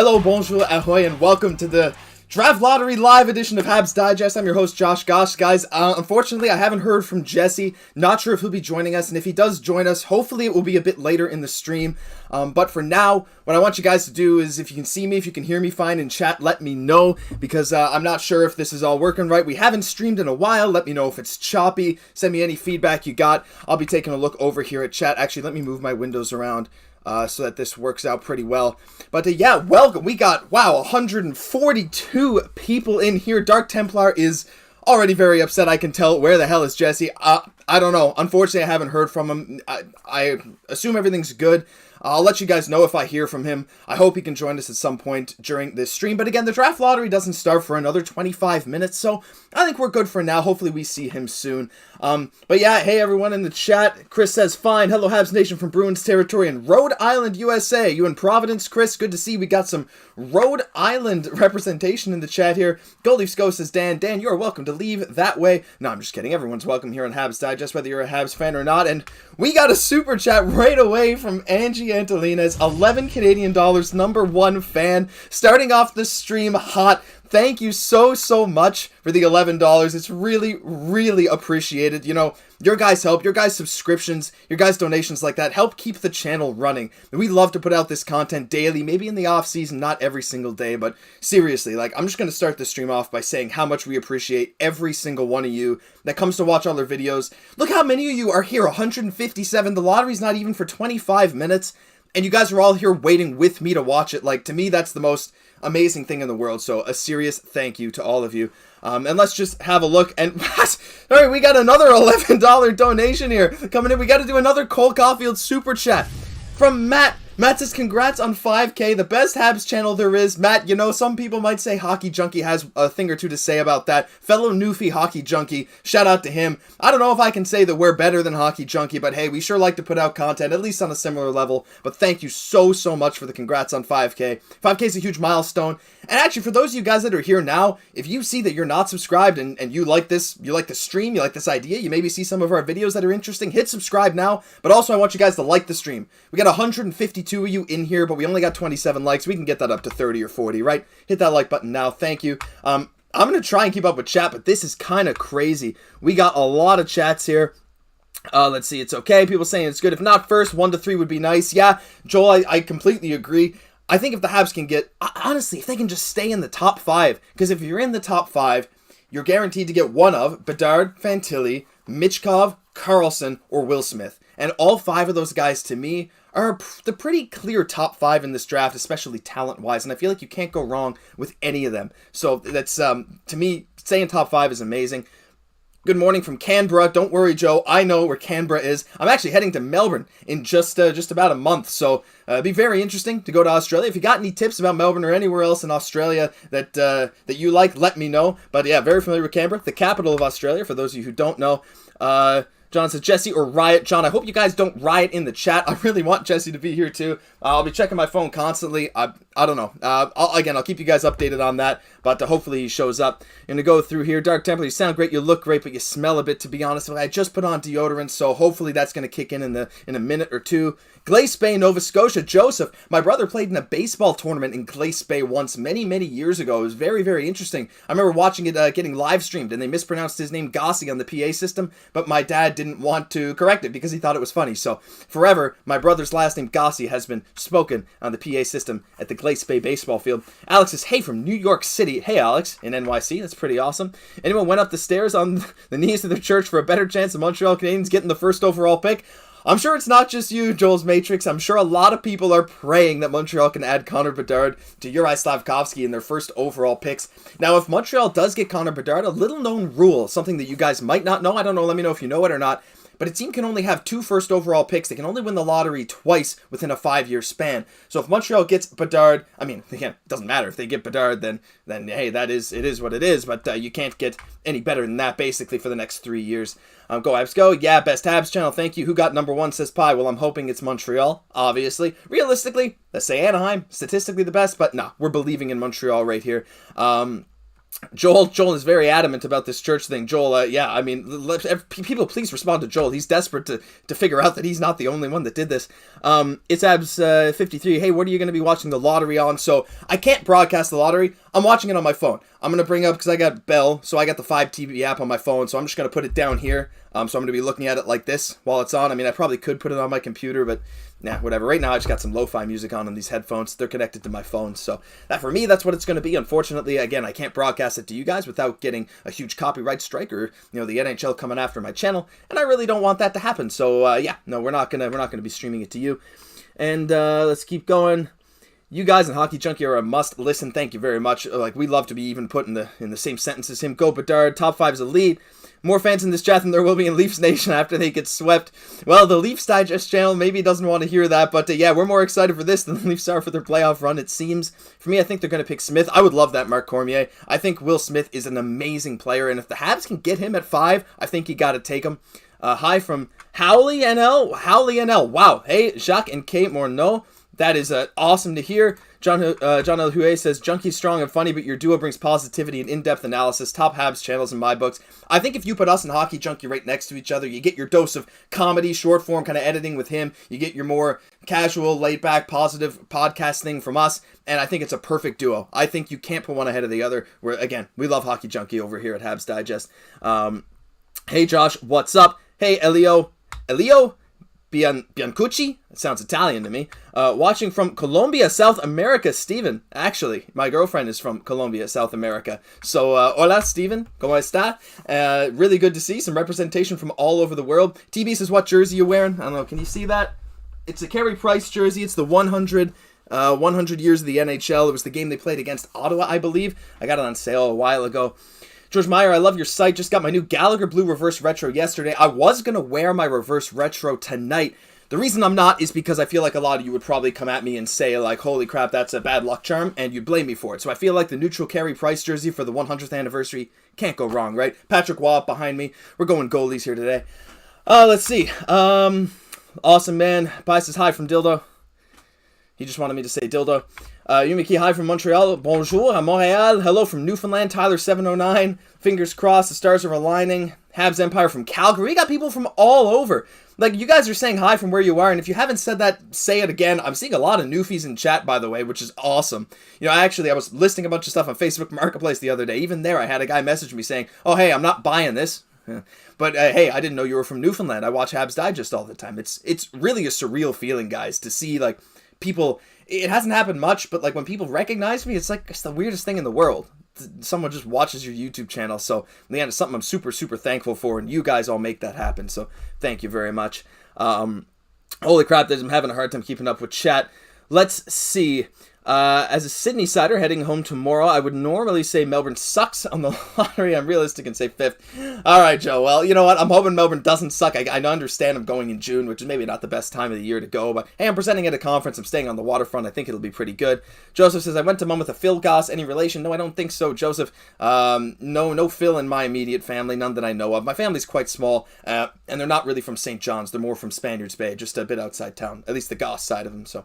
Hello, bonjour, ahoy, and welcome to the Draft Lottery live edition of Habs Digest. I'm your host, Josh Gosse. Guys, unfortunately, I haven't heard from Jesse. Not sure if he'll be joining us, and if he does join us, hopefully it will be a bit later in the stream. But for now, what I want you guys to do is, if you can see me, if you can hear me fine in chat, let me know, because I'm not sure if this is all working right. We haven't streamed in a while. Let me know if it's choppy. Send me any feedback you got. I'll be taking a look over here at chat. Actually, let me move my windows around so that this works out pretty well. But yeah, welcome. We got, wow, 142 people in here. Dark Templar is already very upset, I can tell. Where the hell is Jesse? I don't know. Unfortunately, I haven't heard from him. I assume everything's good. I'll let you guys know if I hear from him. I hope he can join us at some point during this stream. But again, the draft lottery doesn't start for another 25 minutes, so I think we're good for now. Hopefully we see him soon. But yeah, hey everyone in the chat. Chris says, fine. Hello, Habs Nation from Bruins territory in Rhode Island, USA. You in Providence, Chris? Good to see. We got some Rhode Island representation in the chat here. Go Leafs Go says, Dan, you are welcome to leave that way. No, I'm just kidding. Everyone's welcome here on Habs Digest, whether you're a Habs fan or not. And we got a super chat right away from Angie Antolina's 11 Canadian dollars, number one fan, starting off the stream hot. Thank you so much for the $11. It's really appreciated. You know, your guys' help, your guys' subscriptions, your guys' donations like that help keep the channel running. And we love to put out this content daily, maybe in the off season, not every single day, but seriously, like, I'm just going to start the stream off by saying how much we appreciate every single one of you that comes to watch all our videos. Look how many of you are here, 157. The lottery's not even for 25 minutes. And you guys are all here waiting with me to watch it. Like, to me, that's the most amazing thing in the world. So a serious thank you to all of you. And let's just have a look. And all right, we got another $11 donation here coming in. We got to do another Cole Caufield super chat from Matt. Matt says, congrats on 5K, the best Habs channel there is. Matt, you know, some people might say Hockey Junkie has a thing or two to say about that. Fellow Newfie Hockey Junkie, shout out to him. I don't know if I can say that we're better than Hockey Junkie, but hey, we sure like to put out content, at least on a similar level. But thank you so much for the congrats on 5K. 5K is a huge milestone. And actually, for those of you guys that are here now, if you see that you're not subscribed and you like this, you like the stream, you like this idea, you maybe see some of our videos that are interesting, hit subscribe now. But also, I want you guys to like the stream. We got 152 of you in here, but we only got 27 likes. We can get that up to 30 or 40, right? Hit that like button now. Thank you. I'm going to try and keep up with chat, but this is kind of crazy. We got a lot of chats here. Let's see. It's okay. People saying it's good. If not first, 1 to 3 would be nice. Yeah, Joel, I completely agree. I think if the Habs can get, honestly, if they can just stay in the top 5, because if you're in the top 5, you're guaranteed to get one of Bedard, Fantilli, Michkov, Carlsson, or Will Smith. And all 5 of those guys, to me, are the pretty clear top 5 in this draft, especially talent-wise. And I feel like you can't go wrong with any of them. So that's, to me, staying top 5 is amazing. Good morning from Canberra. Don't worry, Joe. I know where Canberra is. I'm actually heading to Melbourne in just about a month. So it'd be very interesting to go to Australia. If you got any tips about Melbourne or anywhere else in Australia that you like, let me know. But yeah, very familiar with Canberra, the capital of Australia, for those of you who don't know. John says, Jesse or Riot. John, I hope you guys don't riot in the chat. I really want Jesse to be here too. I'll be checking my phone constantly. I don't know. I'll keep you guys updated on that, but hopefully he shows up. I'm going to go through here. Dark Templar, you sound great. You look great, but you smell a bit, to be honest. I just put on deodorant, so hopefully that's going to kick in a minute or two. Glace Bay, Nova Scotia. Joseph, my brother played in a baseball tournament in Glace Bay once many years ago. It was very interesting. I remember watching it getting live streamed, and they mispronounced his name Gosse on the PA system, but my dad didn't want to correct it because he thought it was funny. So forever, my brother's last name Gosse has been spoken on the PA system at the Glace Bay baseball field. Alex says, hey, from New York City. Hey, Alex, in NYC. That's pretty awesome. Anyone went up the stairs on the knees of their church for a better chance of Montreal Canadiens getting the first overall pick? I'm sure it's not just you, Joel's Matrix. I'm sure a lot of people are praying that Montreal can add Connor Bedard to Juraj Slafkovsky in their first overall picks. Now, if Montreal does get Connor Bedard, a little known rule, something that you guys might not know, I don't know, let me know if you know it or not, but a team can only have 2 first overall picks. They can only win the lottery twice within a 5-year span. So if Montreal gets Bedard, I mean, again, it doesn't matter. If they get Bedard, then hey, it is what it is. But you can't get any better than that, basically, for the next 3 years. Go Habs go. Yeah, best Habs channel. Thank you. Who got number 1, says Pi. Well, I'm hoping it's Montreal, obviously. Realistically, let's say Anaheim. Statistically the best, but no, we're believing in Montreal right here. Joel is very adamant about this church thing. Joel, yeah, I mean, people please respond to Joel. He's desperate to figure out that he's not the only one that did this. It's Abs 53. Hey, what are you going to be watching the lottery on? So I can't broadcast the lottery. I'm watching it on my phone. I'm going to bring up, because I got Bell, so I got the 5 TV app on my phone, so I'm just going to put it down here. So I'm going to be looking at it like this while it's on. I mean, I probably could put it on my computer, but nah, whatever. Right now, I just got some lo-fi music on these headphones. They're connected to my phone, so that for me, that's what it's going to be. Unfortunately, again, I can't broadcast it to you guys without getting a huge copyright strike or, the NHL coming after my channel, and I really don't want that to happen. So yeah, no, we're not gonna be streaming it to you. And let's keep going. You guys in Hockey Junkie are a must listen. Thank you very much. Like, we love to be even put in the same sentence as him. Go Bedard. Top 5 is elite. More fans in this chat than there will be in Leafs Nation after they get swept. Well, the Leafs Digest channel maybe doesn't want to hear that, but yeah, we're more excited for this than the Leafs are for their playoff run, it seems. For me, I think they're going to pick Smith. I would love that, Mark Cormier. I think Will Smith is an amazing player, and if the Habs can get him at 5, I think you got to take him. Hi from Howley NL. Wow. Hey, Jacques and Kate Morneau. That is awesome to hear. John L. Huey says, Junkie's strong and funny, but your duo brings positivity and in-depth analysis. Top Habs channels in my books. I think if you put us and Hockey Junkie right next to each other, you get your dose of comedy, short form kind of editing with him. You get your more casual, laid-back, positive podcast thing from us, and I think it's a perfect duo. I think you can't put one ahead of the other. Again, we love Hockey Junkie over here at Habs Digest. Hey, Josh, what's up? Hey, Elio Biancucci? It sounds Italian to me. Watching from Colombia, South America, Steven. Actually, my girlfriend is from Colombia, South America. So, hola, Steven. ¿Cómo está? Really good to see some representation from all over the world. TB says, what jersey you wearing? I don't know. Can you see that? It's a Carey Price jersey. It's the 100 years of the NHL. It was the game they played against Ottawa, I believe. I got it on sale a while ago. George Meyer, I love your site. Just got my new Gallagher Blue Reverse Retro yesterday. I was going to wear my Reverse Retro tonight. The reason I'm not is because I feel like a lot of you would probably come at me and say, like, holy crap, that's a bad luck charm, and you'd blame me for it. So I feel like the neutral Carey Price jersey for the 100th anniversary can't go wrong, right? Patrick Waugh behind me. We're going goalies here today. Let's see. Awesome, man. Pi says hi from Dildo. He just wanted me to say dildo. Yumiki, hi from Montreal. Bonjour, à Montréal. Hello from Newfoundland. Tyler709. Fingers crossed, the stars are aligning. Habs Empire from Calgary. We got people from all over. Like, you guys are saying hi from where you are, and if you haven't said that, say it again. I'm seeing a lot of newfies in chat, by the way, which is awesome. I was listing a bunch of stuff on Facebook Marketplace the other day. Even there, I had a guy message me saying, oh, hey, I'm not buying this. But, hey, I didn't know you were from Newfoundland. I watch Habs Digest all the time. It's really a surreal feeling, guys, to see, like, people. It hasn't happened much, but like when people recognize me, it's the weirdest thing in the world. Someone just watches your YouTube channel. So in the end, it's something I'm super, super thankful for, and you guys all make that happen. So thank you very much. Holy crap, I'm having a hard time keeping up with chat. Let's see. As a Sydney sider heading home tomorrow, I would normally say Melbourne sucks on the lottery. I'm realistic and say 5th. All right, Joe. Well, you know what? I'm hoping Melbourne doesn't suck. I understand I'm going in June, which is maybe not the best time of the year to go. But hey, I'm presenting at a conference. I'm staying on the waterfront. I think it'll be pretty good. Joseph says, I went to mum with a Phil Gosse. Any relation? No, I don't think so, Joseph. No Phil in my immediate family. None that I know of. My family's quite small, and they're not really from St. John's. They're more from Spaniards Bay, just a bit outside town. At least the Gosse side of them. So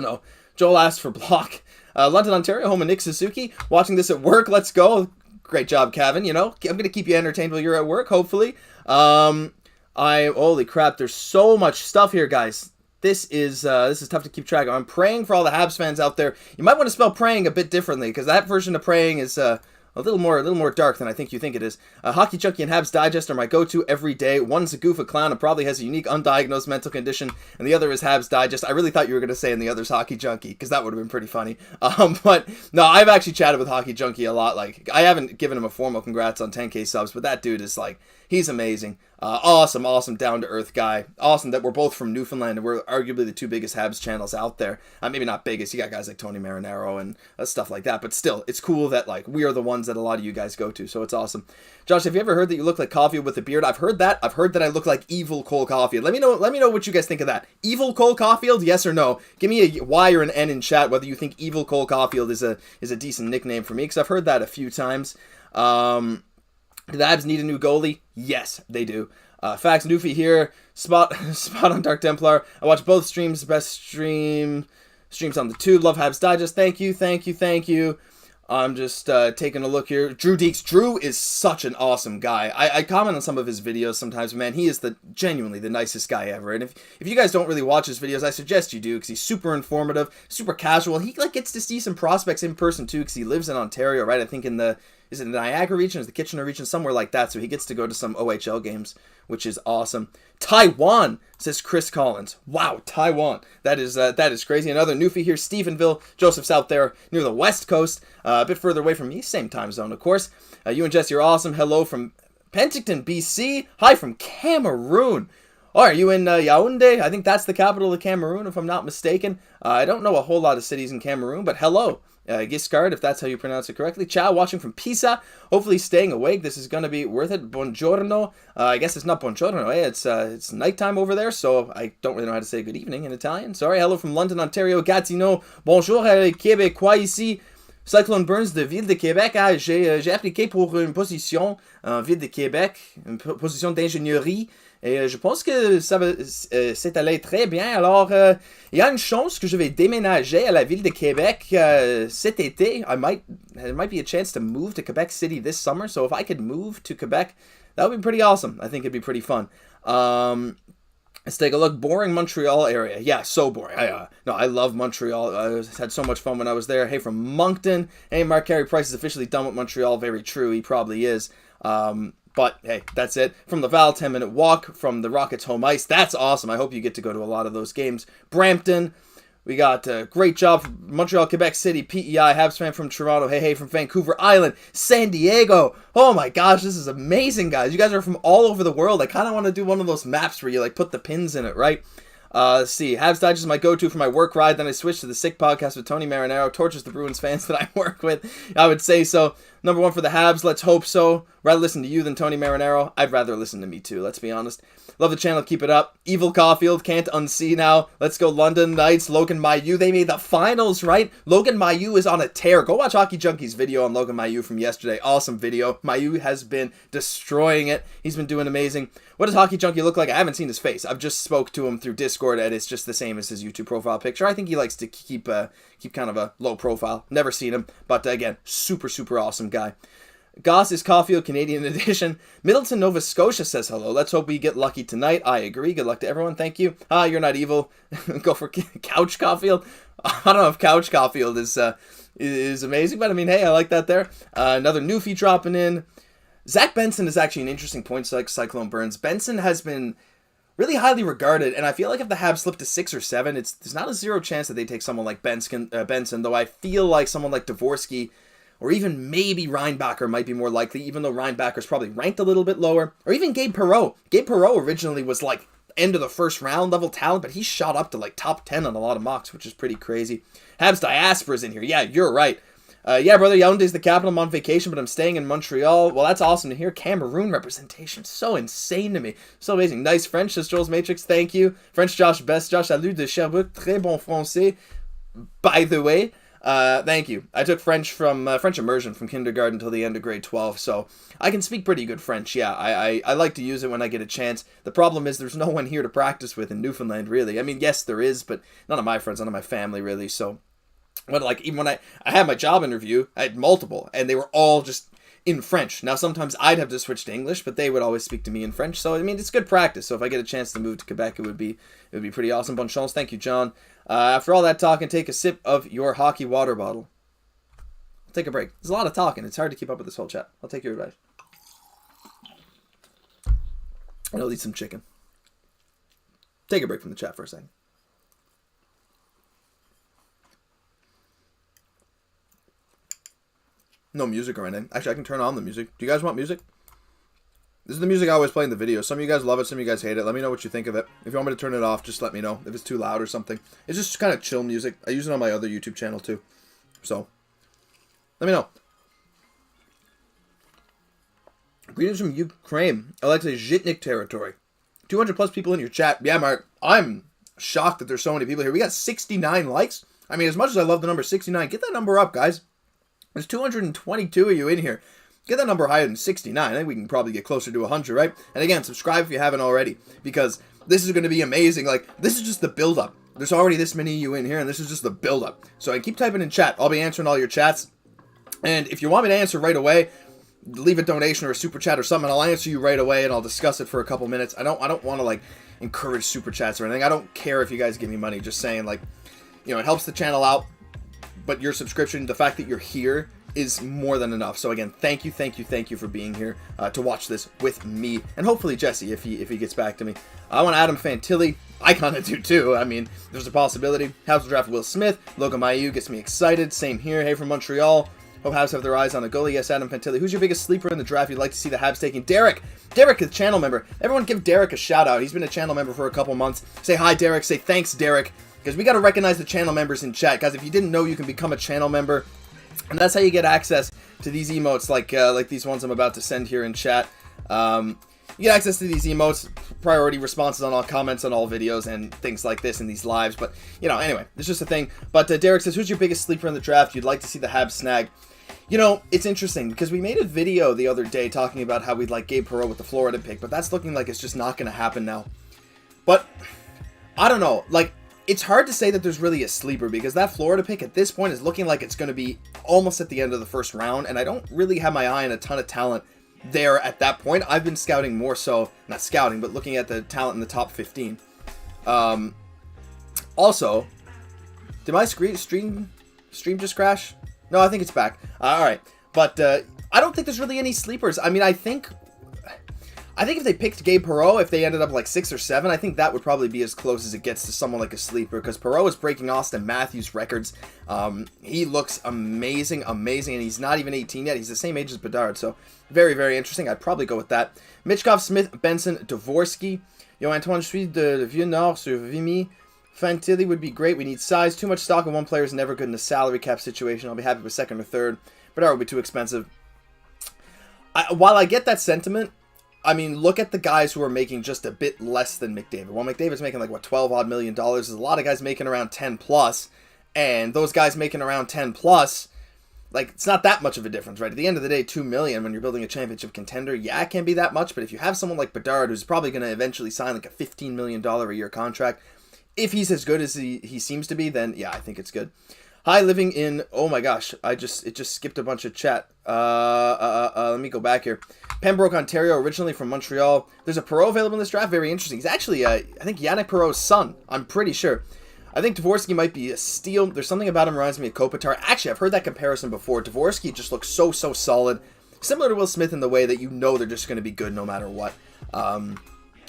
no. Joel asked for block. London, Ontario, home of Nick Suzuki. Watching this at work. Let's go. Great job, Kevin. I'm going to keep you entertained while you're at work, hopefully. Holy crap, there's so much stuff here, guys. This is tough to keep track of. I'm praying for all the Habs fans out there. You might want to spell praying a bit differently, because that version of praying is a little more dark than I think you think it is. Hockey Junkie and Habs Digest are my go-to every day. One's a goof, a clown, and probably has a unique undiagnosed mental condition, and the other is Habs Digest. I really thought you were going to say, and the other's Hockey Junkie, because that would have been pretty funny. But no, I've actually chatted with Hockey Junkie a lot. Like, I haven't given him a formal congrats on 10K subs, but that dude is like, he's amazing. Awesome, down-to-earth guy. Awesome that we're both from Newfoundland, and we're arguably the two biggest Habs channels out there. Maybe not biggest, you got guys like Tony Marinaro and stuff like that, but still, it's cool that like we are the ones that a lot of you guys go to, so it's awesome. Josh, have you ever heard that you look like Caufield with a beard? I've heard that. I've heard that I look like evil Cole Caufield. Let me know what you guys think of that. Evil Cole Caufield, yes or no? Give me a Y or an N in chat whether you think evil Cole Caufield is a decent nickname for me, because I've heard that a few times. Do the Habs need a new goalie? Yes, they do. Fax Newfie here. Spot on Dark Templar. I watch both streams. Best streams on the tube. Love Habs Digest. Thank you. I'm just taking a look here. Drew Deeks. Drew is such an awesome guy. I comment on some of his videos sometimes, but man, he is genuinely the nicest guy ever. And if you guys don't really watch his videos, I suggest you do, because he's super informative, super casual. He gets to see some prospects in person too, because he lives in Ontario, right? I think is it the Niagara region, is the Kitchener region, somewhere like that. So he gets to go to some OHL games, which is awesome. Taiwan, says Chris Collins. Wow, Taiwan. That is crazy. Another newfie here, Stephenville. Joseph's out there near the West Coast, a bit further away from me, same time zone, of course. You and Jesse are awesome. Hello from Penticton, BC. Hi from Cameroon. Are you in Yaoundé? I think that's the capital of Cameroon, if I'm not mistaken. I don't know a whole lot of cities in Cameroon, but hello. Giscard, if that's how you pronounce it correctly. Chow, watching from Pisa. Hopefully staying awake. This is going to be worth it. Buongiorno. I guess it's not buongiorno. It's nighttime over there, so I don't really know how to say good evening in Italian. Sorry. Hello from London, Ontario. Gatineau. Bonjour, Québécois ici. Cyclone Burns de Ville de Québec. J'ai appliqué pour une position en Ville de Québec, une position d'ingénierie. Et je pense que c'est allé très bien. Alors, il y a une chance que je vais déménager à la ville de Québec cet été. There might be a chance to move to Quebec City this summer. So if I could move to Quebec, that would be pretty awesome. I think it'd be pretty fun. Let's take a look. Boring Montreal area. Yeah, so boring. I love Montreal. I had so much fun when I was there. Hey, from Moncton. Hey, Mark Carey Price is officially done with Montreal. Very true. He probably is. But, hey, that's it. From Laval, 10-minute walk from the Rockets' home ice. That's awesome. I hope you get to go to a lot of those games. Brampton. We got a great job from Montreal, Quebec City, PEI, Habs fan from Toronto. Hey, from Vancouver Island, San Diego. Oh, my gosh, this is amazing, guys. You guys are from all over the world. I kind of want to do one of those maps where you, put the pins in it, right? Let's see. Habs Digest is my go-to for my work ride. Then I switched to the Sick podcast with Tony Marinaro. Tortures the Bruins fans that I work with. I would say so. Number one for the Habs. Let's hope so. Rather listen to you than Tony Marinaro. I'd rather listen to me too, let's be honest. Love the channel. Keep it up. Evil Caufield. Can't unsee now. Let's go London Knights. Logan Mailloux. They made the finals, right? Logan Mailloux is on a tear. Go watch Hockey Junkie's video on Logan Mailloux from yesterday. Awesome video. Mailloux has been destroying it. He's been doing amazing. What does Hockey Junkie look like? I haven't seen his face. I've just spoke to him through Discord, and it's just the same as his YouTube profile picture. I think he likes to keep kind of a low profile. Never seen him, but again, super, super awesome guy. Gosse is Caufield, Canadian edition. Middleton, Nova Scotia says hello. Let's hope we get lucky tonight. I agree. Good luck to everyone. Thank you. You're not evil. Go for Couch Caufield. I don't know if Couch Caufield is amazing, but I mean, hey, I like that there. Another newfie dropping in. Zach Benson is actually an interesting point, like Cyclone Burns. Benson has been really highly regarded, and I feel like if the Habs slip to 6 or 7, there's not a zero chance that they take someone like Benson, though I feel like someone like Dvorsky or even maybe Reinbacher might be more likely, even though Reinbacher's probably ranked a little bit lower. Or even Gabe Perreault. Gabe Perreault originally was end of the first round level talent, but he shot up to top 10 on a lot of mocks, which is pretty crazy. Habs Diaspora's in here. Yeah, you're right. Yeah, brother, Yaoundé's the capital. I'm on vacation, but I'm staying in Montreal. Well, that's awesome to hear. Cameroon representation. So insane to me. So amazing. Nice French, says Joel's Matrix. Thank you. French Josh Best. Josh, salut de Sherbrooke. Très bon français. By the way. Thank you. I took French from French immersion from kindergarten until the end of grade 12, so I can speak pretty good French. Yeah, I like to use it when I get a chance. The problem is there's no one here to practice with in Newfoundland, really. I mean, yes, there is, but none of my friends, none of my family, really. So, even when I had my job interview, I had multiple, and they were all just in French. Now, sometimes I'd have to switch to English, but they would always speak to me in French. So, I mean, it's good practice. So, if I get a chance to move to Quebec, it would be pretty awesome. Bonne chance. Thank you, John. After all that talking, take a sip of your hockey water bottle. I'll take a break. There's a lot of talking. It's hard to keep up with this whole chat. I'll take your advice. And I'll eat some chicken. Take a break from the chat for a second. No music or anything. Actually, I can turn on the music. Do you guys want music? This is the music I always play in the video. Some of you guys love it, some of you guys hate it. Let me know what you think of it. If you want me to turn it off, just let me know. If it's too loud or something. It's just kind of chill music. I use it on my other YouTube channel too. So, let me know. Greetings from Ukraine. Alexei Zhitnik territory. 200 plus people in your chat. Yeah, Mark. I'm shocked that there's so many people here. We got 69 likes. I mean, as much as I love the number 69, get that number up, guys. There's 222 of you in here. Get that number higher than 69. I think we can probably get closer to 100, right? And again, subscribe if you haven't already, because this is going to be amazing. This is just the build-up. There's already this many of you in here, and this is just the build-up. So I keep typing in chat. I'll be answering all your chats. And if you want me to answer right away, leave a donation or a super chat or something, and I'll answer you right away, and I'll discuss it for a couple minutes. I don't want to, like, encourage super chats or anything. I don't care if you guys give me money. Just saying, like, you know, it helps the channel out, but your subscription, the fact that you're here, is more than enough. So again, thank you for being here to watch this with me, and hopefully Jesse, if he gets back to me. I want Adam Fantilli. I kind of do too. I mean, there's a possibility. Habs will draft Will Smith. Logan Mailloux gets me excited. Same here. Hey from Montreal. Hope Habs have their eyes on a goalie. Yes, Adam Fantilli. Who's your biggest sleeper in the draft you'd like to see the Habs taking? Derek. Derek is a channel member. Everyone give Derek a shout out. He's been a channel member for a couple months. Say hi, Derek. Say thanks, Derek. Because we got to recognize the channel members in chat. Guys, if you didn't know, you can become a channel member. And that's how you get access to these emotes like these ones I'm about to send here in chat. You get access to these emotes, priority responses on all comments on all videos, and things like this in these lives. But, you know, anyway, it's just a thing. But Derek says, who's your biggest sleeper in the draft you'd like to see the Habs snag? You know, it's interesting because we made a video the other day talking about how we'd like Gabe Perreault with the Florida pick, but that's looking like it's just not going to happen now. But, I don't know, like, it's hard to say that there's really a sleeper because that Florida pick at this point is looking like it's going to be almost at the end of the first round, and I don't really have my eye on a ton of talent there at that point. I've been scouting more so, not scouting, but looking at the talent in the top 15. Also, did my stream just crash? No, I think it's back. Alright, but I don't think there's really any sleepers. I mean, I think if they picked Gabe Perreault, if they ended up like 6 or 7, I think that would probably be as close as it gets to someone like a sleeper, because Perreault is breaking Austin Matthews records. He looks amazing, and he's not even 18 yet. He's the same age as Bedard, so very, very interesting. I'd probably go with that. Michkov, Smith, Benson, Dvorsky. Yo, Antoine, je suis de Vieux Nord sur Vimy. Fantilli would be great. We need size. Too much stock in one player is never good in a salary cap situation. I'll be happy with second or third. Bedard would be too expensive. While I get that sentiment, I mean, look at the guys who are making just a bit less than McDavid. Well, McDavid's making like, what, $12 million. There's a lot of guys making around 10 plus, and those guys making around 10 plus, like, it's not that much of a difference, right? At the end of the day, $2 million when you're building a championship contender, yeah, it can be that much, but if you have someone like Bedard, who's probably going to eventually sign like a $15 million a year contract, if he's as good as he seems to be, then yeah, I think it's good. Hi, living in, oh my gosh, it just skipped a bunch of chat. Let me go back here. Pembroke, Ontario, originally from Montreal. There's a Perreault available in this draft. Very interesting. He's actually, I think, Yannick Perreault's son. I'm pretty sure. I think Dvorsky might be a steal. There's something about him reminds me of Kopitar. Actually, I've heard that comparison before. Dvorsky just looks so solid. Similar to Will Smith in the way that you know they're just going to be good no matter what.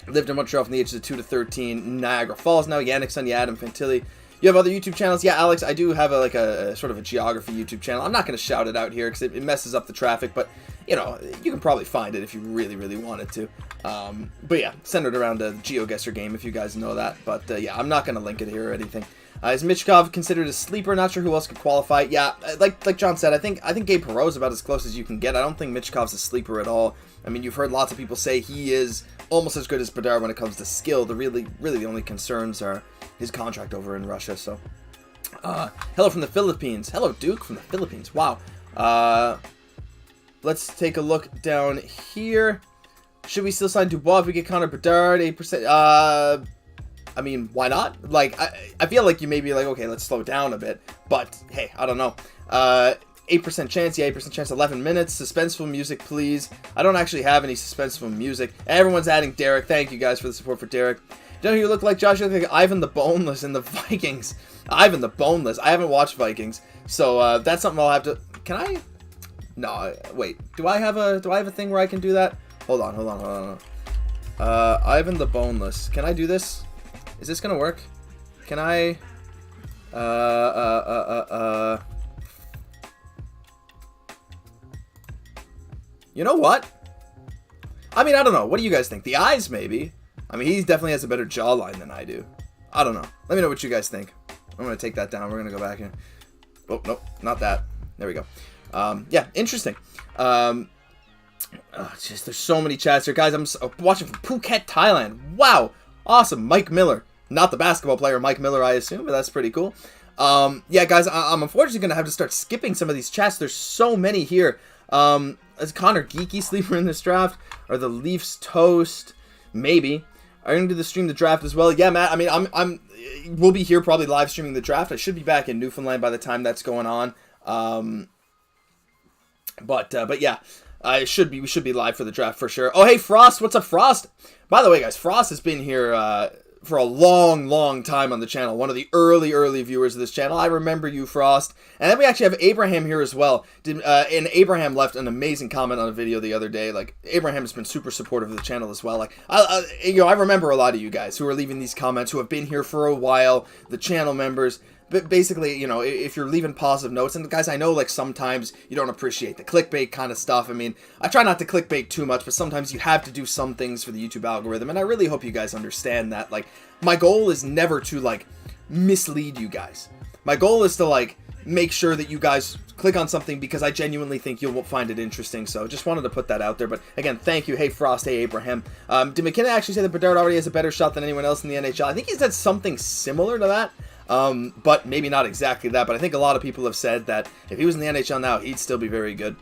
Lived in Montreal from the ages of 2 to 13. Niagara Falls now. Yannick's son, Adam Fantilli. You have other YouTube channels? Yeah, Alex, I do have a sort of a geography YouTube channel. I'm not going to shout it out here because it messes up the traffic, but, you know, you can probably find it if you really, really wanted to. But yeah, centered around a GeoGuessr game if you guys know that. But yeah, I'm not going to link it here or anything. Is Michkov considered a sleeper? Not sure who else could qualify. Yeah, like John said, I think Gabe Perreault is about as close as you can get. I don't think Michkov's a sleeper at all. I mean, you've heard lots of people say he is almost as good as Bedard when it comes to skill. Really the only concerns are his contract over in Russia. So, hello from the Philippines. Hello, Duke from the Philippines. Wow. Let's take a look down here. Should we still sign Dubois if we get Connor Bedard? 8%. I mean, why not? Like, I feel like you may be like, okay, let's slow down a bit. But, hey, I don't know. 8% chance. Yeah, 8% chance. 11 minutes. Suspenseful music, please. I don't actually have any suspenseful music. Everyone's adding Derek. Thank you guys for the support for Derek. You know who you look like, Josh? You look like Ivan the Boneless in the Vikings. Ivan the Boneless. I haven't watched Vikings. So, that's something I'll have to... Can I? No, wait. Do I have a thing where I can do that? Hold on. Ivan the Boneless. Can I do this? Is this gonna work? Can I... You know what? I mean, I don't know. What do you guys think? The eyes, maybe. I mean, he definitely has a better jawline than I do. I don't know. Let me know what you guys think. I'm gonna take that down. We're gonna go back here. Oh, nope. Not that. There we go. Yeah, interesting. Just there's so many chats here. Guys, I'm watching from Phuket, Thailand. Wow. Awesome. Mike Miller. Not the basketball player Mike Miller, I assume, but that's pretty cool. Yeah, guys, I'm unfortunately going to have to start skipping some of these chats. There's so many here. Is Connor Geeky sleeper in this draft? Are the Leafs toast? Maybe. Are you going to do the stream the draft as well? Yeah, Matt, I mean, we'll be here probably live streaming the draft. I should be back in Newfoundland by the time that's going on. But yeah, we should be live for the draft for sure. Oh, hey, Frost. What's up, Frost? By the way, guys, Frost has been here for a long time on the channel. One of the early viewers of this channel. I remember you, Frost. And then we actually have Abraham here as well. And Abraham left an amazing comment on a video the other day. Like, Abraham has been super supportive of the channel as well. Like, I remember a lot of you guys who are leaving these comments, who have been here for a while, the channel members. But basically, if you're leaving positive notes, and guys, I know, like, sometimes you don't appreciate the clickbait kind of stuff. I mean, I try not to clickbait too much, but sometimes you have to do some things for the YouTube algorithm, and I really hope you guys understand that. Like, my goal is never to, like, mislead you guys. My goal is to, like, make sure that you guys click on something because I genuinely think you'll find it interesting. So just wanted to put that out there. But again, thank you. Hey, Frost. Hey, Abraham. Did McKinnon actually say that Bedard already has a better shot than anyone else in the NHL? I think he said something similar to that. But maybe not exactly that, but I think a lot of people have said that if he was in the NHL now, he'd still be very good.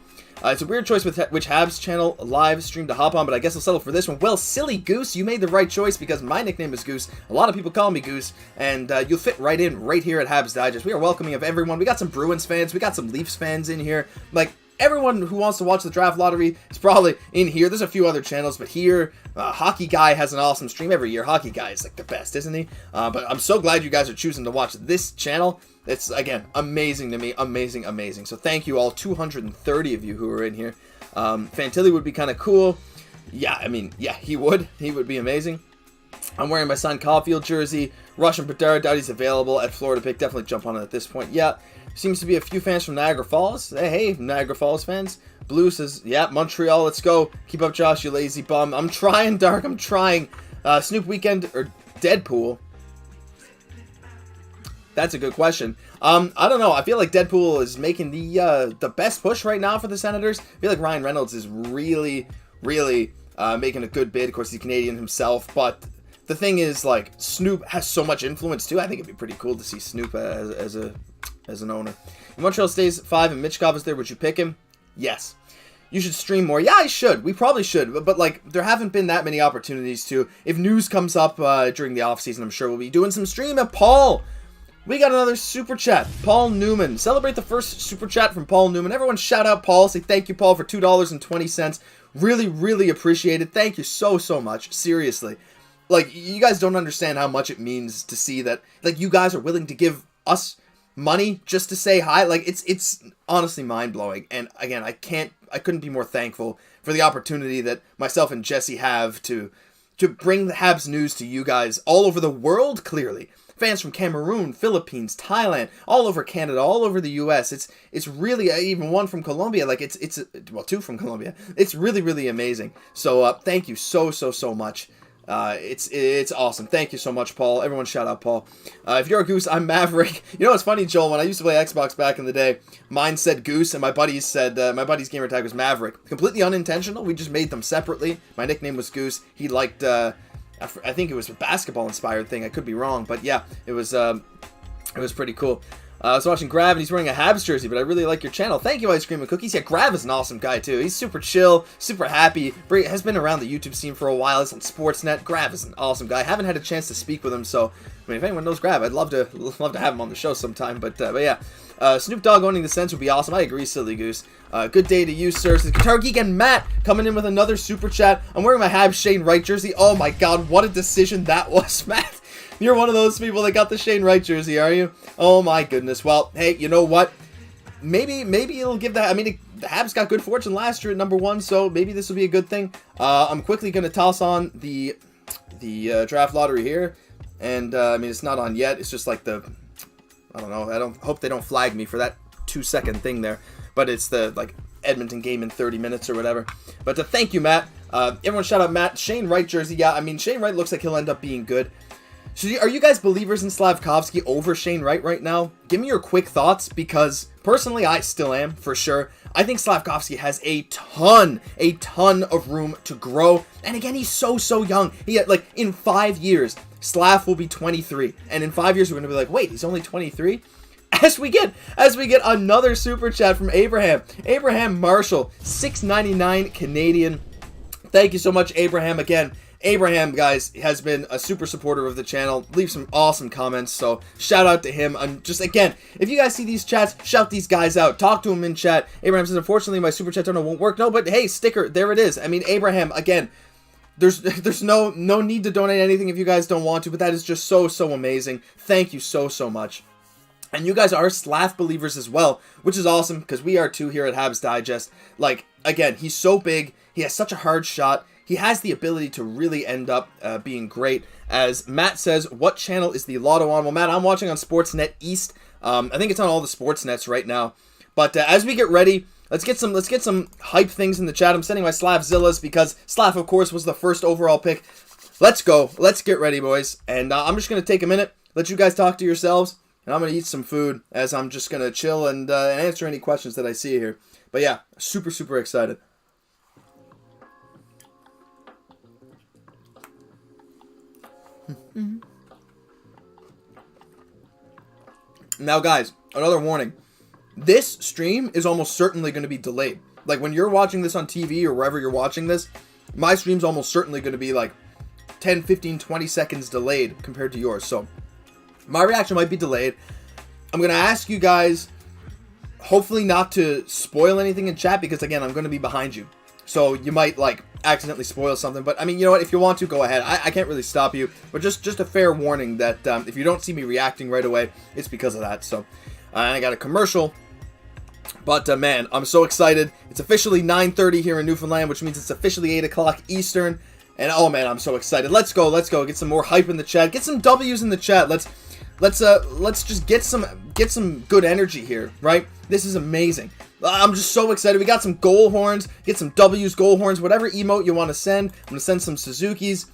It's a weird choice with which Habs channel live stream to hop on, but I guess I'll settle for this one. Well, silly Goose, you made the right choice because my nickname is Goose. A lot of people call me Goose, and you'll fit right in right here at Habs Digest. We are welcoming of everyone. We got some Bruins fans. We got some Leafs fans in here. Like, everyone who wants to watch the Draft Lottery is probably in here. There's a few other channels, but here, Hockey Guy has an awesome stream every year. Hockey Guy is like the best, isn't he? But I'm so glad you guys are choosing to watch this channel. It's, again, amazing to me. Amazing. So thank you all, 230 of you who are in here. Fantilli would be kind of cool. Yeah, I mean, yeah, he would. He would be amazing. I'm wearing my son Caufield jersey. Russian Bedard, doubt he's available at Florida Pick. Definitely jump on it at this point. Yeah. Seems to be a few fans from Niagara Falls. Hey, Niagara Falls fans. Blue says, yeah, Montreal, let's go. Keep up, Josh, you lazy bum. I'm trying, Dark, I'm trying. Snoop Weekend, or Deadpool. That's a good question. I don't know. I feel like Deadpool is making the best push right now for the Senators. I feel like Ryan Reynolds is really making a good bid. Of course, he's Canadian himself, but the thing is, like, Snoop has so much influence, too. I think it'd be pretty cool to see Snoop as an owner. If Montreal stays 5 and Michkov is there, would you pick him? Yes. You should stream more. Yeah, I should. We probably should. But like, there haven't been that many opportunities to. If news comes up during the offseason, I'm sure we'll be doing some streaming. Paul! We got another super chat. Paul Newman. Celebrate the first super chat from Paul Newman. Everyone shout out Paul. Say thank you, Paul, for $2.20. Really appreciate it. Thank you so much. Seriously. Like, you guys don't understand how much it means to see that, like, you guys are willing to give us money just to say hi. Like, it's honestly mind-blowing. And again, I couldn't be more thankful for the opportunity that myself and Jesse have to bring the Habs news to you guys all over the world, clearly. Fans from Cameroon, Philippines, Thailand, all over Canada, all over the US. It's really, even one from Colombia. Like, well, 2 from Colombia. It's really amazing. So thank you so much. It's awesome. Thank you so much, Paul. Everyone shout out Paul. If you're a Goose, I'm Maverick. You know what's funny, Joel? When I used to play Xbox back in the day, mine said Goose, and my buddy's gamer tag was Maverick. Completely unintentional. We just made them separately. My nickname was Goose. He liked, I think it was a basketball-inspired thing. I could be wrong, but yeah, it was pretty cool. I was watching Grav, and he's wearing a Habs jersey, but I really like your channel. Thank you, Ice Cream and Cookies. Yeah, Grav is an awesome guy, too. He's super chill, super happy. Has been around the YouTube scene for a while. He's on Sportsnet. Grav is an awesome guy. I haven't had a chance to speak with him, so, I mean, if anyone knows Grav, I'd love to have him on the show sometime, but yeah. Snoop Dogg owning the Sens would be awesome. I agree, Silly Goose. Good day to you, sir. So Guitar Geek and Matt coming in with another super chat. I'm wearing my Habs Shane Wright jersey. Oh my god, what a decision that was, Matt. You're one of those people that got the Shane Wright jersey, are you? Oh my goodness. Well, hey, you know what? Maybe it'll give that. I mean, the Habs got good fortune last year at #1, so maybe this will be a good thing. I'm quickly going to toss on the draft lottery here. And, I mean, it's not on yet. It's just like I don't know. I hope they don't flag me for that 2-second thing there. But it's the, like, Edmonton game in 30 minutes or whatever. But thank you, Matt. Everyone shout out Matt. Shane Wright jersey. Yeah, I mean, Shane Wright looks like he'll end up being good. So are you guys believers in Slafkovsky over Shane Wright right now? Give me your quick thoughts, because personally I still am, for sure. I think Slafkovsky has a ton of room to grow. And again, he's so young. Like, in 5 years, Slav will be 23. And in 5 years, we're going to be like, wait, he's only 23? As we get another super chat from Abraham Marshall, $6.99 Canadian. Thank you so much, Abraham. Again, Abraham, guys, has been a super supporter of the channel. Leave some awesome comments, so shout out to him. And just, again, if you guys see these chats, shout these guys out. Talk to them in chat. Abraham says, unfortunately, my super chat donor won't work. No, but hey, sticker, there it is. I mean, Abraham, again, there's no need to donate anything if you guys don't want to, but that is just so amazing. Thank you so much. And you guys are Slaf believers as well, which is awesome, because we are too here at Habs Digest. Like, again, he's so big. He has such a hard shot. He has the ability to really end up being great. As Matt says, what channel is the Lotto on? Well, Matt, I'm watching on Sportsnet East. I think it's on all the sports nets right now. But as we get ready, let's get some hype things in the chat. I'm sending my Slavzillas because Slav, of course, was the first overall pick. Let's go. Let's get ready, boys. And I'm just going to take a minute, let you guys talk to yourselves, and I'm going to eat some food as I'm just going to chill and answer any questions that I see here. But yeah, super excited. Now, guys, another warning. This stream is almost certainly going to be delayed. Like, when you're watching this on TV or wherever you're watching this, my stream's almost certainly going to be like 10, 15, 20 seconds delayed compared to yours. So, my reaction might be delayed. I'm going to ask you guys, hopefully not to spoil anything in chat, because, again, I'm going to be behind you. So, you might, like, accidentally spoil something. But, I mean, you know what? If you want to, go ahead. I can't really stop you. But just a fair warning that if you don't see me reacting right away, it's because of that. So, I got a commercial. But, man, I'm so excited. It's officially 9:30 here in Newfoundland, which means it's officially 8 o'clock Eastern. And, oh, man, I'm so excited. Let's go. Get some more hype in the chat. Get some W's in the chat. Let's just get some good energy here, right? This is amazing. I'm just so excited. We got some goal horns. Get some W's, goal horns, whatever emote you want to send. I'm going to send some Suzuki's.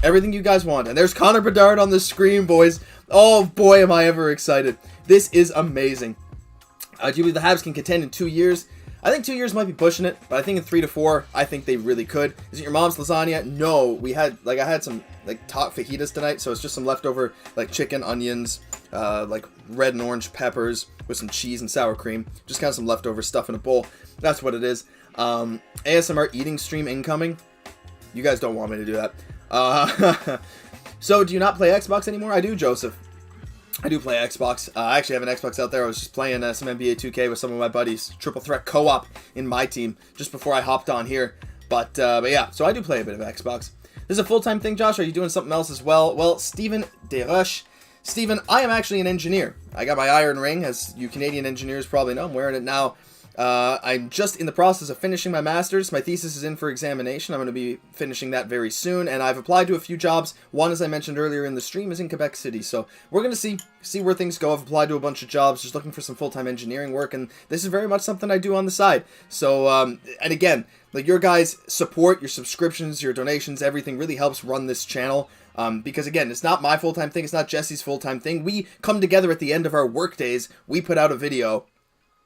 Everything you guys want. And there's Connor Bedard on the screen, boys. Oh, boy, am I ever excited. This is amazing. Do you believe the Habs can contend in 2 years? I think 2 years might be pushing it, but I think in 3 to 4, I think they really could. Is it your mom's lasagna? No, I had some, like, top fajitas tonight, so it's just some leftover, like, chicken, onions, like, red and orange peppers with some cheese and sour cream. Just kind of some leftover stuff in a bowl. That's what it is. ASMR eating stream incoming. You guys don't want me to do that. So, do you not play Xbox anymore? I do, Joseph. I do play Xbox. I actually have an Xbox out there. I was just playing some NBA 2K with some of my buddies. Triple threat co-op in my team just before I hopped on here. But yeah, so I do play a bit of Xbox. This is a full-time thing, Josh. Are you doing something else as well? Well, Stephen Desroches. Stephen, I am actually an engineer. I got my iron ring, as you Canadian engineers probably know. I'm wearing it now. I'm just in the process of finishing my master's. My thesis is in for examination. I'm going to be finishing that very soon, and I've applied to a few jobs. One, as I mentioned earlier in the stream, is in Quebec City, so we're going to see where things go. I've applied to a bunch of jobs, just looking for some full-time engineering work, and this is very much something I do on the side. So, and again, like, your guys' support, your subscriptions, your donations, everything really helps run this channel. Because again, it's not my full-time thing, it's not Jesse's full-time thing. We come together at the end of our work days, we put out a video.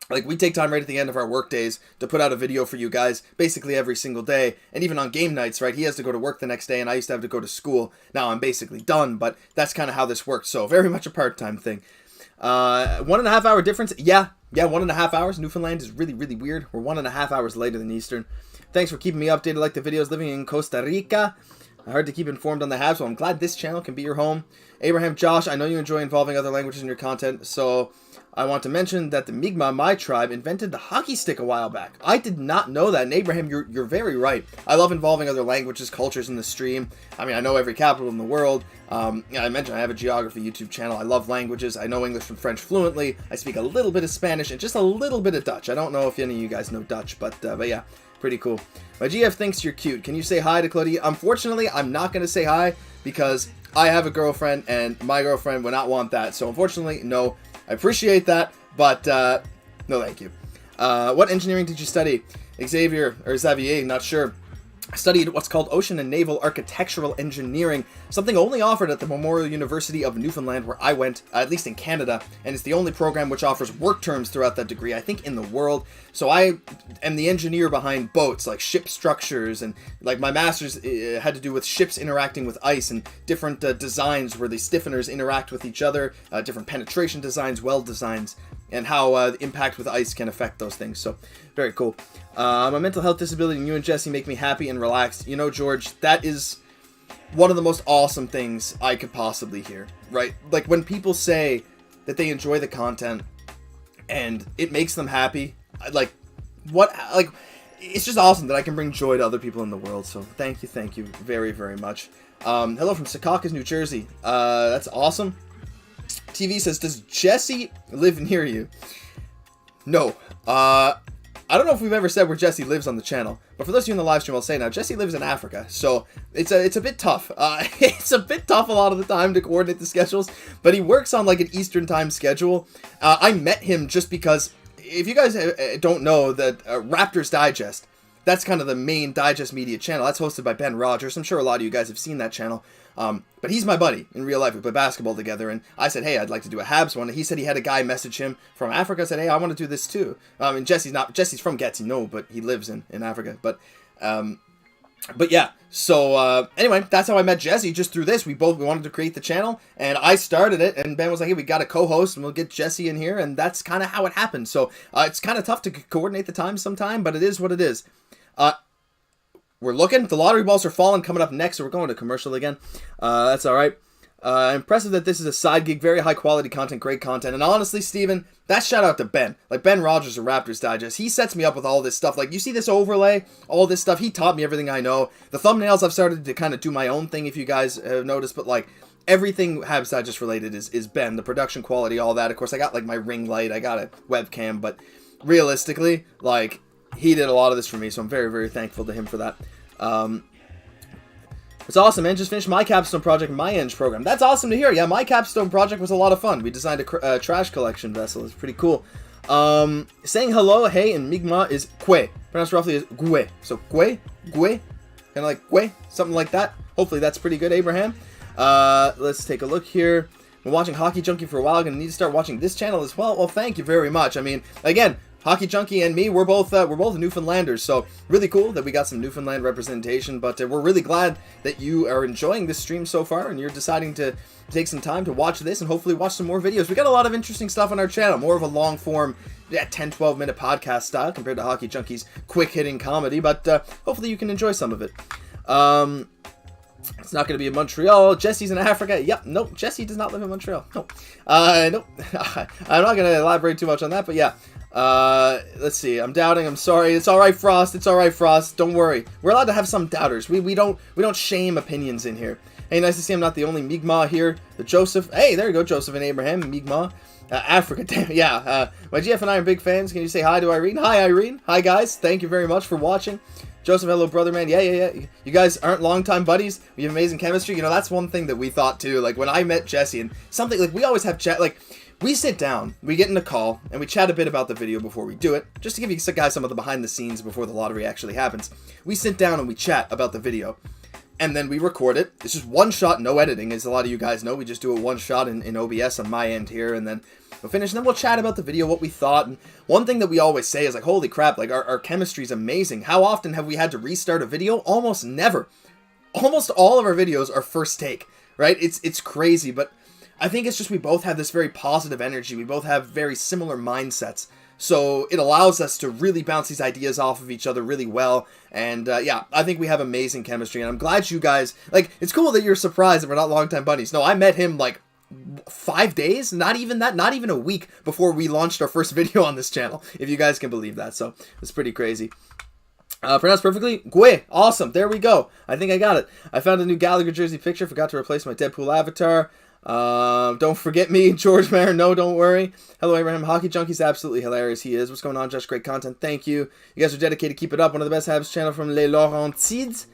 Like, we take time right at the end of our work days to put out a video for you guys, basically every single day. And even on game nights, right, he has to go to work the next day, and I used to have to go to school. Now I'm basically done, but that's kind of how this works. So, very much a part-time thing. 1.5 hour difference? Yeah, 1.5 hours. Newfoundland is really weird. We're 1.5 hours later than Eastern. Thanks for keeping me updated like the videos. Living in Costa Rica. Hard to keep informed on the Habs, so I'm glad this channel can be your home. Abraham, Josh, I know you enjoy involving other languages in your content, so I want to mention that the Mi'kmaq, my tribe, invented the hockey stick a while back. I did not know that, and Abraham, you're very right. I love involving other languages, cultures in the stream. I mean, I know every capital in the world. I mentioned I have a geography YouTube channel. I love languages. I know English and French fluently. I speak a little bit of Spanish and just a little bit of Dutch. I don't know if any of you guys know Dutch, but yeah. Pretty cool. My GF thinks you're cute. Can you say hi to Claudia? Unfortunately, I'm not going to say hi because I have a girlfriend and my girlfriend would not want that. So unfortunately, no. I appreciate that, but no thank you. What engineering did you study? Xavier, not sure. I studied what's called Ocean and Naval Architectural Engineering, something only offered at the Memorial University of Newfoundland, where I went, at least in Canada, and it's the only program which offers work terms throughout that degree, I think, in the world. So I am the engineer behind boats, like ship structures, and like my master's had to do with ships interacting with ice and different designs where the stiffeners interact with each other, different penetration designs, weld designs, and how the impact with ice can affect those things. So, very cool. My mental health disability and you and Jesse make me happy and relaxed. You know, George, that is one of the most awesome things I could possibly hear, right? Like, when people say that they enjoy the content and it makes them happy, like, it's just awesome that I can bring joy to other people in the world. So thank you very, very much. Hello from Secaucus, New Jersey. That's awesome. TV says, does Jesse live near you? No. I don't know if we've ever said where Jesse lives on the channel, but for those of you in the live stream, I'll say now, Jesse lives in Africa, so it's a bit tough. It's a bit tough a lot of the time to coordinate the schedules, but he works on like an Eastern time schedule. I met him just because, if you guys don't know, that Raptors Digest, that's kind of the main Digest media channel. That's hosted by Ben Rogers. I'm sure a lot of you guys have seen that channel. But he's my buddy in real life. We play basketball together, and I said, hey, I'd like to do a Habs one. And he said he had a guy message him from Africa. I said, hey, I want to do this too. And Jesse's from Gatineau, but he lives in Africa. But yeah. So anyway, that's how I met Jesse, just through this. We wanted to create the channel, and I started it, and Ben was like, hey, we got a co-host, and we'll get Jesse in here, and that's kind of how it happened. So it's kind of tough to coordinate the time sometime, but it is what it is. We're looking. The lottery balls are falling coming up next, so we're going to commercial again. That's all right. Impressive that this is a side gig, very high quality content, great content. And honestly, Steven, that shout out to Ben. Like, Ben Rogers of Raptors Digest. He sets me up with all this stuff. Like, you see this overlay, all this stuff. He taught me everything I know. The thumbnails, I've started to kind of do my own thing, if you guys have noticed. But, like, everything Habs Digest related is Ben. The production quality, all that. Of course, I got, like, my ring light. I got a webcam. But realistically, like, he did a lot of this for me, so I'm very, very thankful to him for that. It's awesome, man. Just finished my capstone project, my Eng program. That's awesome to hear. Yeah, my capstone project was a lot of fun. We designed a trash collection vessel. It's pretty cool. Saying hello, hey, in Mi'kmaq is kwe. Pronounced roughly as gwe. So kwe, kind of like kwe, something like that. Hopefully that's pretty good, Abraham. Let's take a look here. Been watching Hockey Junkie for a while. Gonna need to start watching this channel as well. Well, thank you very much. I mean, again, Hockey Junkie and me, we're both Newfoundlanders, so really cool that we got some Newfoundland representation, but we're really glad that you are enjoying this stream so far, and you're deciding to take some time to watch this and hopefully watch some more videos. We got a lot of interesting stuff on our channel, more of a long-form, 10-12 minute podcast style compared to Hockey Junkie's quick-hitting comedy, but hopefully you can enjoy some of it. It's not going to be in Montreal. Jesse's in Africa. Yep, nope, Jesse does not live in Montreal. Nope. Nope. I'm not going to elaborate too much on that, but yeah. Let's see. I'm doubting. I'm sorry. It's all right, Frost. It's all right, Frost. Don't worry. We're allowed to have some doubters. We don't shame opinions in here. Hey, nice to see I'm not the only Mi'kmaq here. The Joseph. Hey, there you go, Joseph and Abraham. Mi'kmaq. Africa. Damn. Yeah. My GF and I are big fans. Can you say hi to Irene? Hi, Irene. Hi, guys. Thank you very much for watching. Joseph, hello, brother, man. Yeah. You guys aren't longtime buddies. We have amazing chemistry. You know, that's one thing that we thought too. Like when I met Jesse and something like we always have chat. Like we sit down, we get in a call, and we chat a bit about the video before we do it, just to give you guys some of the behind the scenes before the lottery actually happens. We sit down and we chat about the video, and then we record it. It's just one shot, no editing, as a lot of you guys know. We just do it one shot in OBS on my end here, and then we'll finish, and then we'll chat about the video, what we thought. And one thing that we always say is like, holy crap, like our chemistry is amazing. How often have we had to restart a video? Almost never. Almost all of our videos are first take, right? It's crazy, but I think it's just we both have this very positive energy. We both have very similar mindsets. So it allows us to really bounce these ideas off of each other really well. And yeah, I think we have amazing chemistry. And I'm glad you guys, like, it's cool that you're surprised that we're not longtime buddies. No, I met him like 5 days, not even that, not even a week before we launched our first video on this channel, if you guys can believe that. So it's pretty crazy. Pronounced perfectly. Guhle. Awesome. There we go. I think I got it. I found a new Gallagher jersey picture. Forgot to replace my Deadpool avatar. Don't forget me, George Mayer. No, don't worry. Hello, Abraham. Hockey Junkie's absolutely hilarious. He is. What's going on, Josh? Great content. Thank you. You guys are dedicated. Keep it up. One of the best Habs channel from Les Laurentides.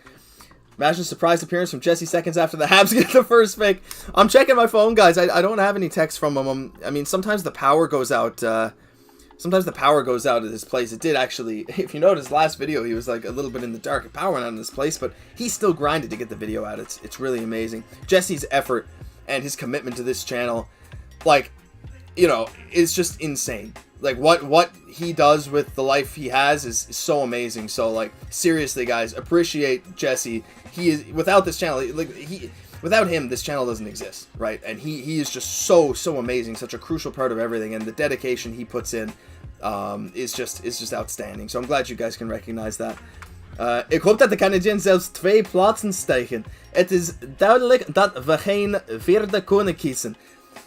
Imagine a surprise appearance from Jesse seconds after the Habs get the first pick. I'm checking my phone, guys. I don't have any text from him. I mean, sometimes the power goes out. Sometimes the power goes out at his place. It did actually. If you notice, last video he was like a little bit in the dark. Power went out in this place, but he still grinded to get the video out. It's really amazing. Jesse's effort and his commitment to this channel, like, you know, is just insane. Like what he does with the life he has is so amazing. So like, seriously, guys, appreciate Jesse. He is, without this channel, like without him, this channel doesn't exist, right? And he is just so amazing, such a crucial part of everything, and the dedication he puts in is just outstanding. So I'm glad you guys can recognize that. Ik hoop dat de Canadiens zelfs 2 plaatsen stijgen. Het is duidelijk dat we geen vierde kunnen kiezen.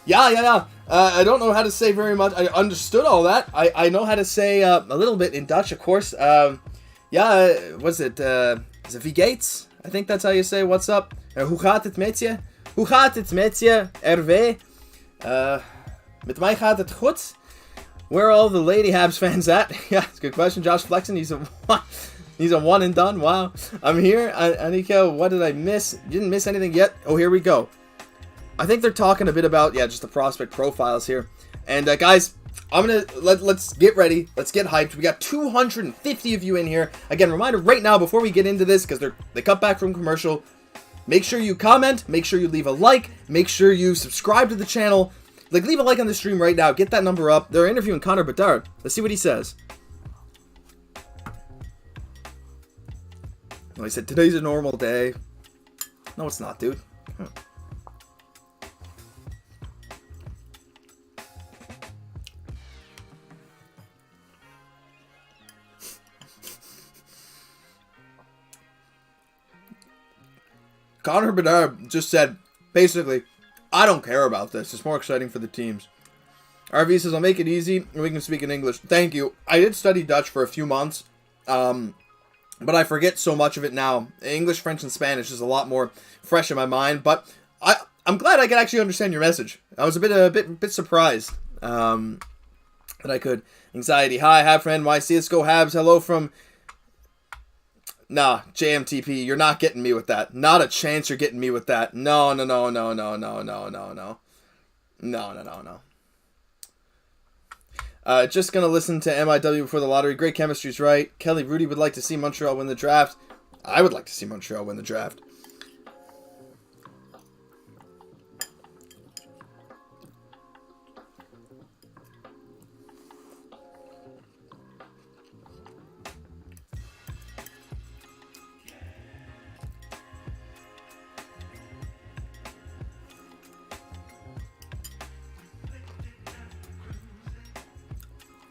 Yeah. I don't know how to say very much. I understood all that. I know how to say a little bit in Dutch, of course. Was it? Is it Gates? I think that's how you say what's up. Hoe gaat het met je? Hoe gaat het met je, RW? Met mij gaat het goed. Where are all the Lady Habs fans at? Yeah, it's a good question. Josh Flexen, he's a one and done. Wow. I'm here. Anika, what did I miss? You didn't miss anything yet? Oh, here we go. I think they're talking a bit about, just the prospect profiles here. And guys, I'm gonna let's get ready. Let's get hyped. We got 250 of you in here. Again, reminder right now before we get into this, because they cut back from commercial. Make sure you comment. Make sure you leave a like. Make sure you subscribe to the channel. Like, leave a like on the stream right now. Get that number up. They're interviewing Connor Bedard. Let's see what he says. Oh, he said today's a normal day. No, it's not, dude. Connor Bedard just said, basically, I don't care about this. It's more exciting for the teams. RV says, I'll make it easy and we can speak in English. Thank you. I did study Dutch for a few months, but I forget so much of it now. English, French, and Spanish is a lot more fresh in my mind, but I'm glad I could actually understand your message. I was a bit surprised that I could. Anxiety. Hi, Hab friend. CSGO Habs. Hello from... Nah, JMTP, you're not getting me with that. Not a chance you're getting me with that. No. Just gonna listen to MIW before the lottery. Great chemistry's right. Kelly Rudy would like to see Montreal win the draft. I would like to see Montreal win the draft.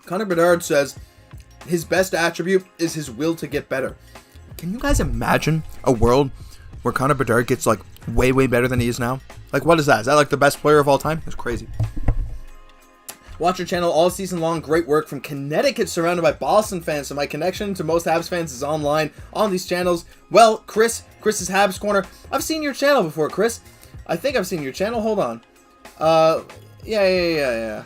Connor Bedard says his best attribute is his will to get better. Can you guys imagine a world where Connor Bedard gets like way better than he is now? Like, what is that? Is that like the best player of all time? That's crazy. Watch your channel all season long. Great work from Connecticut, surrounded by Boston fans. So my connection to most Habs fans is online on these channels. Well, Chris's Habs Corner. I've seen your channel before, Chris. I think I've seen your channel. Hold on. Yeah.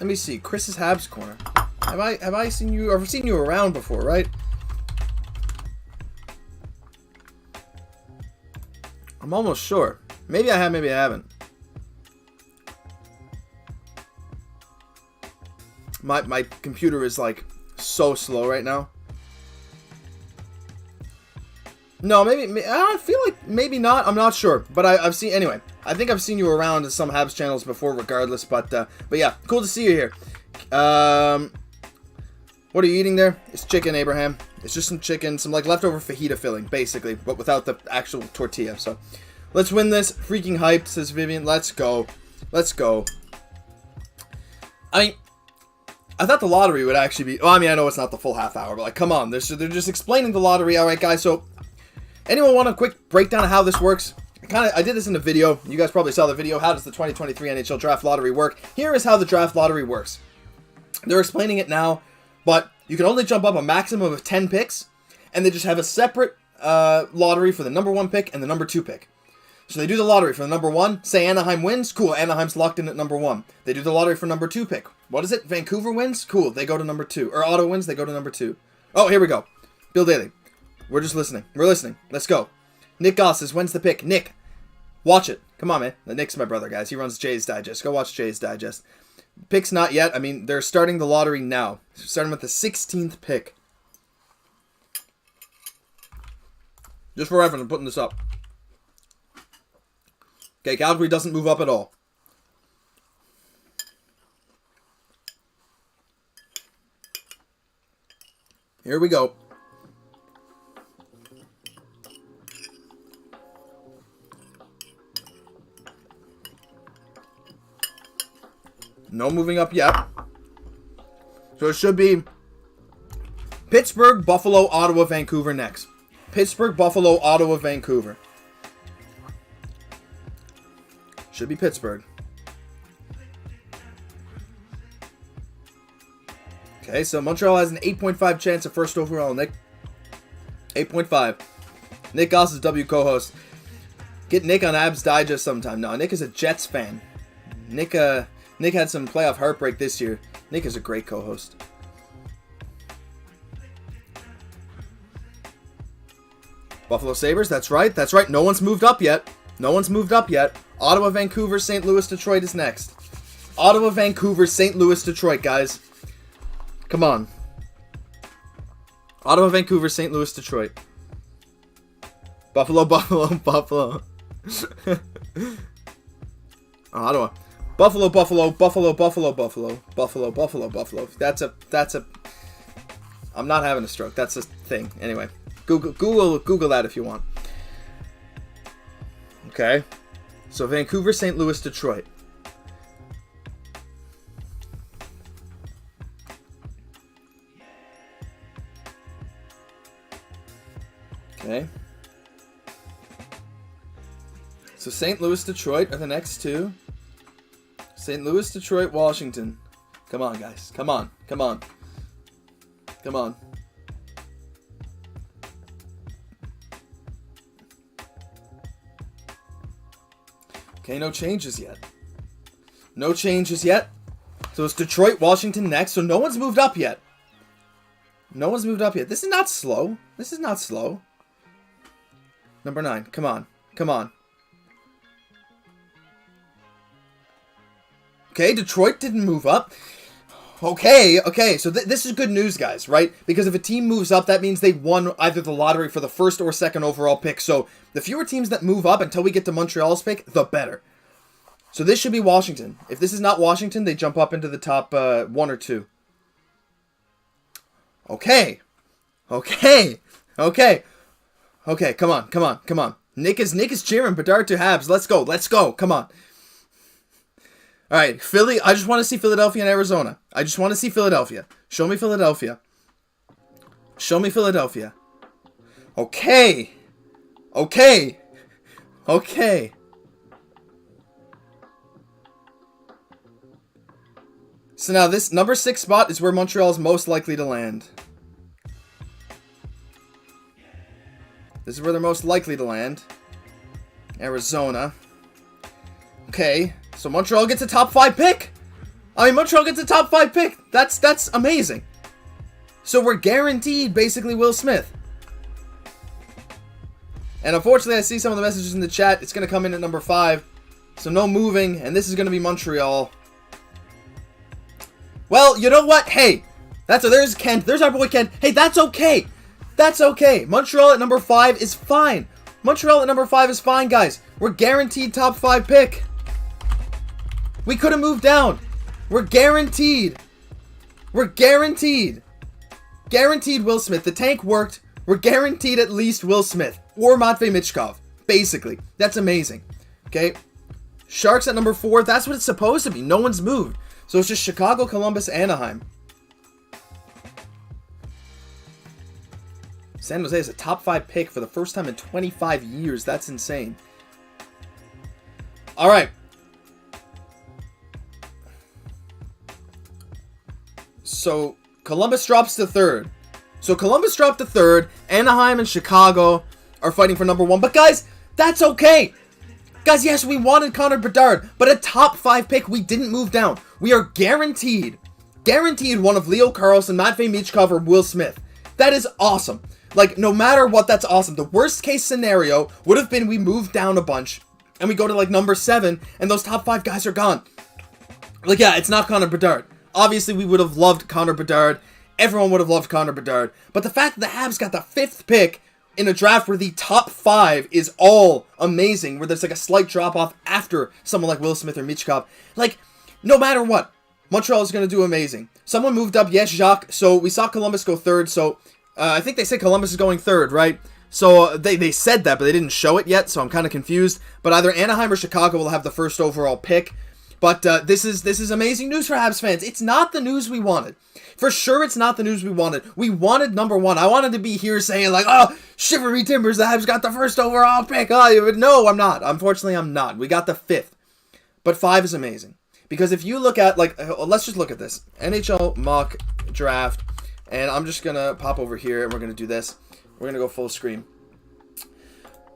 Let me see. Chris's Habs Corner. Have I seen you? I've seen you around before, right? I'm almost sure. Maybe I have, maybe I haven't. My computer is like so slow right now. No, maybe I feel like maybe not. I'm not sure, but I've seen anyway. I think I've seen you around in some Habs channels before, regardless. But yeah, cool to see you here. What are you eating there? It's chicken, Abraham. It's just some chicken, some like leftover fajita filling, basically, but without the actual tortilla. So let's win this. Freaking hyped, says Vivian. Let's go. Let's go. I mean, I thought the lottery would actually be... Well, I mean, I know it's not the full half hour, but like, come on. They're just explaining the lottery. All right, guys. So anyone want a quick breakdown of how this works? I did this in a video. You guys probably saw the video. How does the 2023 NHL Draft Lottery work? Here is how the Draft Lottery works. They're explaining it now, but you can only jump up a maximum of 10 picks, and they just have a separate lottery for the number 1 pick and the number 2 pick. So they do the lottery for the number 1. Say Anaheim wins. Cool. Anaheim's locked in at number 1. They do the lottery for number 2 pick. What is it? Vancouver wins? Cool. They go to number 2. Or Ottawa wins. They go to number 2. Oh, here we go. Bill Daly. We're just listening. We're listening. Let's go. Nick Gosse says, when's the pick? Nick, watch it. Come on, man. Nick's my brother, guys. He runs Jay's Digest. Go watch Jay's Digest. Pick's not yet. I mean, they're starting the lottery now. Starting with the 16th pick. Just for reference, I'm putting this up. Okay, Calgary doesn't move up at all. Here we go. No moving up yet. So it should be Pittsburgh, Buffalo, Ottawa, Vancouver next. Pittsburgh, Buffalo, Ottawa, Vancouver. Should be Pittsburgh. Okay, so Montreal has an 8.5 chance of first overall, Nick. 8.5. Nick Gosse is W co-host. Get Nick on Habs Digest sometime. No, Nick is a Jets fan. Nick had some playoff heartbreak this year. Nick is a great co-host. Buffalo Sabres, that's right. That's right. No one's moved up yet. No one's moved up yet. Ottawa, Vancouver, St. Louis, Detroit is next. Ottawa, Vancouver, St. Louis, Detroit, guys. Come on. Ottawa, Vancouver, St. Louis, Detroit. Buffalo, Buffalo, Buffalo. Ottawa. Buffalo, Buffalo, Buffalo, Buffalo, Buffalo, Buffalo, Buffalo, Buffalo. That's a. I'm not having a stroke. That's a thing. Anyway, Google that if you want. Okay. So Vancouver, St. Louis, Detroit. Okay. So St. Louis, Detroit are the next two. St. Louis, Detroit, Washington. Come on, guys. Come on. Come on. Come on. Okay, no changes yet. No changes yet. So it's Detroit, Washington next. So no one's moved up yet. No one's moved up yet. This is not slow. This is not slow. Number 9. Come on. Come on. Okay, Detroit didn't move up. Okay. So this is good news, guys, right? Because if a team moves up, that means they won either the lottery for the first or second overall pick. So the fewer teams that move up until we get to Montreal's pick, the better. So this should be Washington. If this is not Washington, they jump up into the top 1 or 2. Okay. Come on. Nick is cheering Bedard to Habs. Let's go. Come on. All right, Philly. I just want to see Philadelphia and Arizona. I just want to see Philadelphia. Show me Philadelphia. Okay. So now this number 6 spot is where Montreal is most likely to land. This is where they're most likely to land. Arizona. Okay, so Montreal gets a top 5 pick. That's amazing. So we're guaranteed basically Will Smith. And unfortunately, I see some of the messages in the chat. It's going to come in at number 5. So no moving, and this is going to be Montreal. Well, you know what? Hey, there's Kent. There's our boy Kent. Hey, that's okay. Montreal at number 5 is fine. Guys. We're guaranteed top 5 pick. We could have moved down. We're guaranteed. Guaranteed Will Smith. The tank worked. We're guaranteed at least Will Smith. Or Matvei Michkov. Basically. That's amazing. Okay. Sharks at number 4. That's what it's supposed to be. No one's moved. So it's just Chicago, Columbus, Anaheim. San Jose is a top 5 pick for the first time in 25 years. That's insane. All right. So Columbus drops to 3rd. Anaheim and Chicago are fighting for number 1. But guys, that's okay. Guys, yes, we wanted Connor Bedard, but a top 5 pick, we didn't move down. We are guaranteed one of Leo Carlsson, Matvei Michkov, or Will Smith. That is awesome. Like, no matter what, that's awesome. The worst case scenario would have been we move down a bunch and we go to like number 7 and those top 5 guys are gone. Like, yeah, it's not Connor Bedard. Obviously, we would have loved Connor Bedard. Everyone would have loved Connor Bedard. But the fact that the Habs got the 5th pick in a draft where the top 5 is all amazing, where there's like a slight drop-off after someone like Will Smith or Michkov, like, no matter what, Montreal is going to do amazing. Someone moved up, yes, Jacques. So we saw Columbus go 3rd, so I think they said Columbus is going 3rd, right? So they said that, but they didn't show it yet, so I'm kind of confused. But either Anaheim or Chicago will have the first overall pick. But this is amazing news for Habs fans. It's not the news we wanted. For sure, it's not the news we wanted. We wanted number 1. I wanted to be here saying like, oh, shiver me timbers, the Habs got the first overall pick. Oh, no, I'm not. Unfortunately, I'm not. We got the 5th. But 5 is amazing. Because if you look at, like, let's just look at this. NHL mock draft. And I'm just going to pop over here and we're going to do this. We're going to go full screen.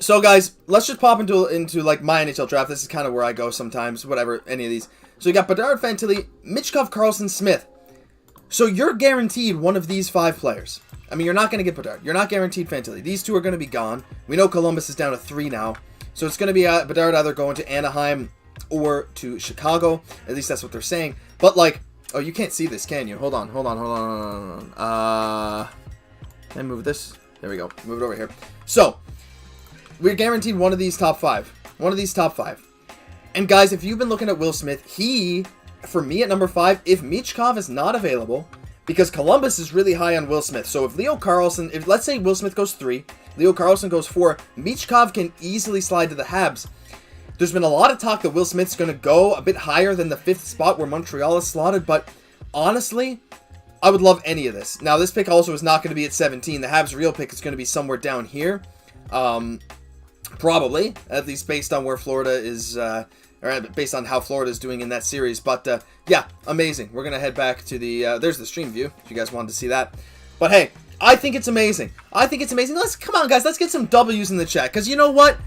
So, guys, let's just pop into like, my NHL draft. This is kind of where I go sometimes. Whatever, any of these. So, you got Bedard, Fantilli, Michkov, Carlsson, Smith. So you're guaranteed one of these 5 players. I mean, you're not going to get Bedard. You're not guaranteed Fantilli. These 2 are going to be gone. We know Columbus is down to 3 now. So it's going to be Bedard either going to Anaheim or to Chicago. At least that's what they're saying. But, like, oh, you can't see this, can you? Hold on. Can I move this? There we go. Move it over here. So, we're guaranteed one of these top 5. One of these top 5. And, guys, if you've been looking at Will Smith, for me at number 5, if Michkov is not available, because Columbus is really high on Will Smith. So if let's say Will Smith goes 3, Leo Carlsson goes 4, Michkov can easily slide to the Habs. There's been a lot of talk that Will Smith's going to go a bit higher than the 5th spot where Montreal is slotted, but honestly, I would love any of this. Now, this pick also is not going to be at 17. The Habs' real pick is going to be somewhere down here. Probably, at least based on where Florida is... or based on how Florida is doing in that series. But, yeah, amazing. We're going to head back to the... there's the stream view, if you guys wanted to see that. But, hey, I think it's amazing. Come on, guys. Let's get some W's in the chat. Because you know what?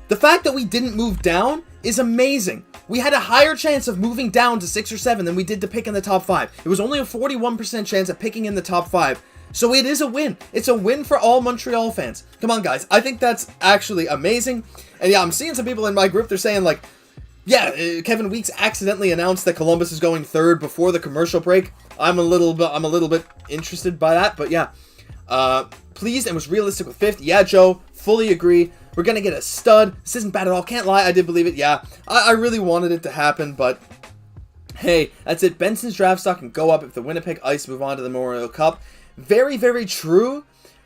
The fact that we didn't move down is amazing. We had a higher chance of moving down to 6 or 7 than we did to pick in the top 5. It was only a 41% chance of picking in the top 5. So it is a win. It's a win for all Montreal fans. Come on, guys. I think that's actually amazing. And, yeah, I'm seeing some people in my group, they're saying, like... Yeah, Kevin Weeks accidentally announced that Columbus is going 3rd before the commercial break. I'm a little bit interested by that, but yeah. Pleased and was realistic with 5th. Yeah, Joe, fully agree. We're going to get a stud. This isn't bad at all. Can't lie, I did believe it. Yeah, I really wanted it to happen, but hey, that's it. Benson's draft stock can go up if the Winnipeg Ice move on to the Memorial Cup. Very, very true.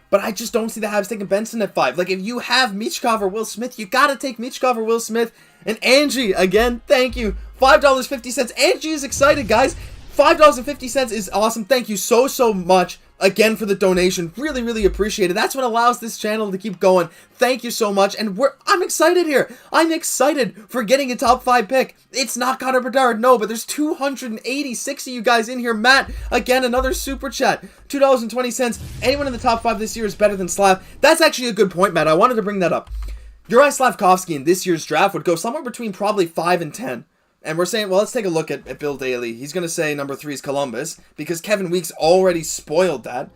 But I just don't see the Habs taking Benson at 5. Like, if you have Michkov or Will Smith, you gotta take Michkov or Will Smith. And Angie, again, thank you. $5.50. Angie is excited, guys. $5.50 is awesome. Thank you so, so much again for the donation. Really, really appreciate it. That's what allows this channel to keep going. Thank you so much. And I'm excited here. I'm excited for getting a top 5 pick. It's not Connor Bedard, no, but there's 286 of you guys in here. Matt, again, another super chat. $2.20. Anyone in the top 5 this year is better than Slav. That's actually a good point, Matt. I wanted to bring that up. Juraj Slafkovsky in this year's draft would go somewhere between probably 5 and 10. And we're saying, well, let's take a look at Bill Daly. He's going to say number 3 is Columbus because Kevin Weeks already spoiled that.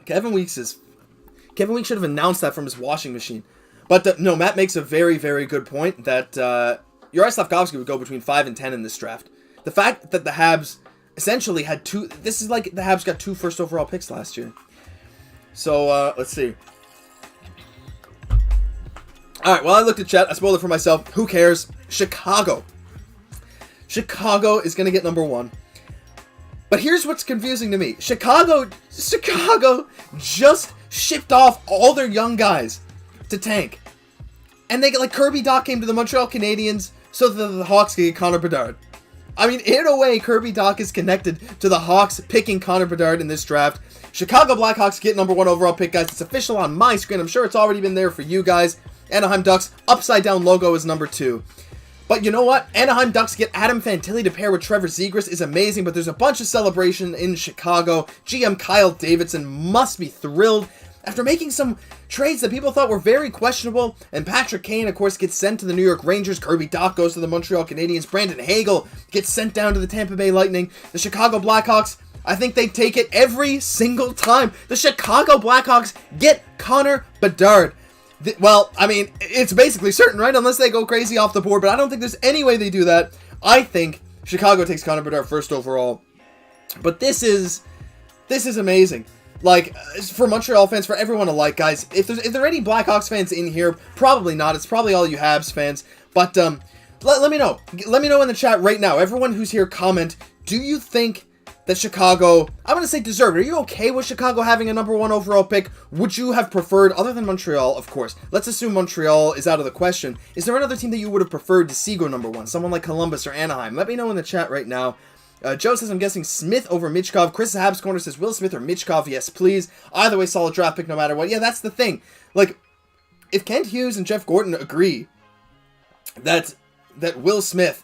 Kevin Weeks should have announced that from his washing machine. But no, Matt makes a very, very good point that Juraj Slafkovsky would go between 5 and 10 in this draft. The fact that the Habs essentially had 2... This is like the Habs got 2 first overall picks last year. So, let's see. Alright, well, I looked at chat. I spoiled it for myself. Who cares? Chicago. Chicago is going to get number 1. But here's what's confusing to me. Chicago just shipped off all their young guys to tank. And they get, like, Kirby Dach came to the Montreal Canadiens so that the Hawks can get Connor Bedard. I mean, in a way, Kirby Dach is connected to the Hawks picking Connor Bedard in this draft. Chicago Blackhawks get number 1 overall pick, guys. It's official on my screen. I'm sure it's already been there for you guys. Anaheim Ducks, upside down logo is number 2. But you know what? Anaheim Ducks get Adam Fantilli to pair with Trevor Zegras is amazing, but there's a bunch of celebration in Chicago. GM Kyle Davidson must be thrilled. After making some trades that people thought were very questionable, and Patrick Kane, of course, gets sent to the New York Rangers. Kirby Dach goes to the Montreal Canadiens. Brandon Hagel gets sent down to the Tampa Bay Lightning. The Chicago Blackhawks, I think they take it every single time. The Chicago Blackhawks get Connor Bedard. Well, I mean, it's basically certain, right? Unless they go crazy off the board, but I don't think there's any way they do that. I think Chicago takes Connor Bedard first overall. But this is amazing. Like, for Montreal fans, for everyone alike, guys, if there are any Blackhawks fans in here, probably not. It's probably all you Habs fans. But let me know. Let me know in the chat right now. Everyone who's here, comment. Do you think that Chicago, I'm going to say deserved. Are you okay with Chicago having a number 1 overall pick? Would you have preferred, other than Montreal, of course, let's assume Montreal is out of the question, is there another team that you would have preferred to see go number 1? Someone like Columbus or Anaheim? Let me know in the chat right now. Joe says, I'm guessing Smith over Michkov. Chris Habs Corner says, Will Smith or Michkov? Yes, please. Either way, solid draft pick no matter what. Yeah, that's the thing. Like, if Kent Hughes and Jeff Gordon agree that Will Smith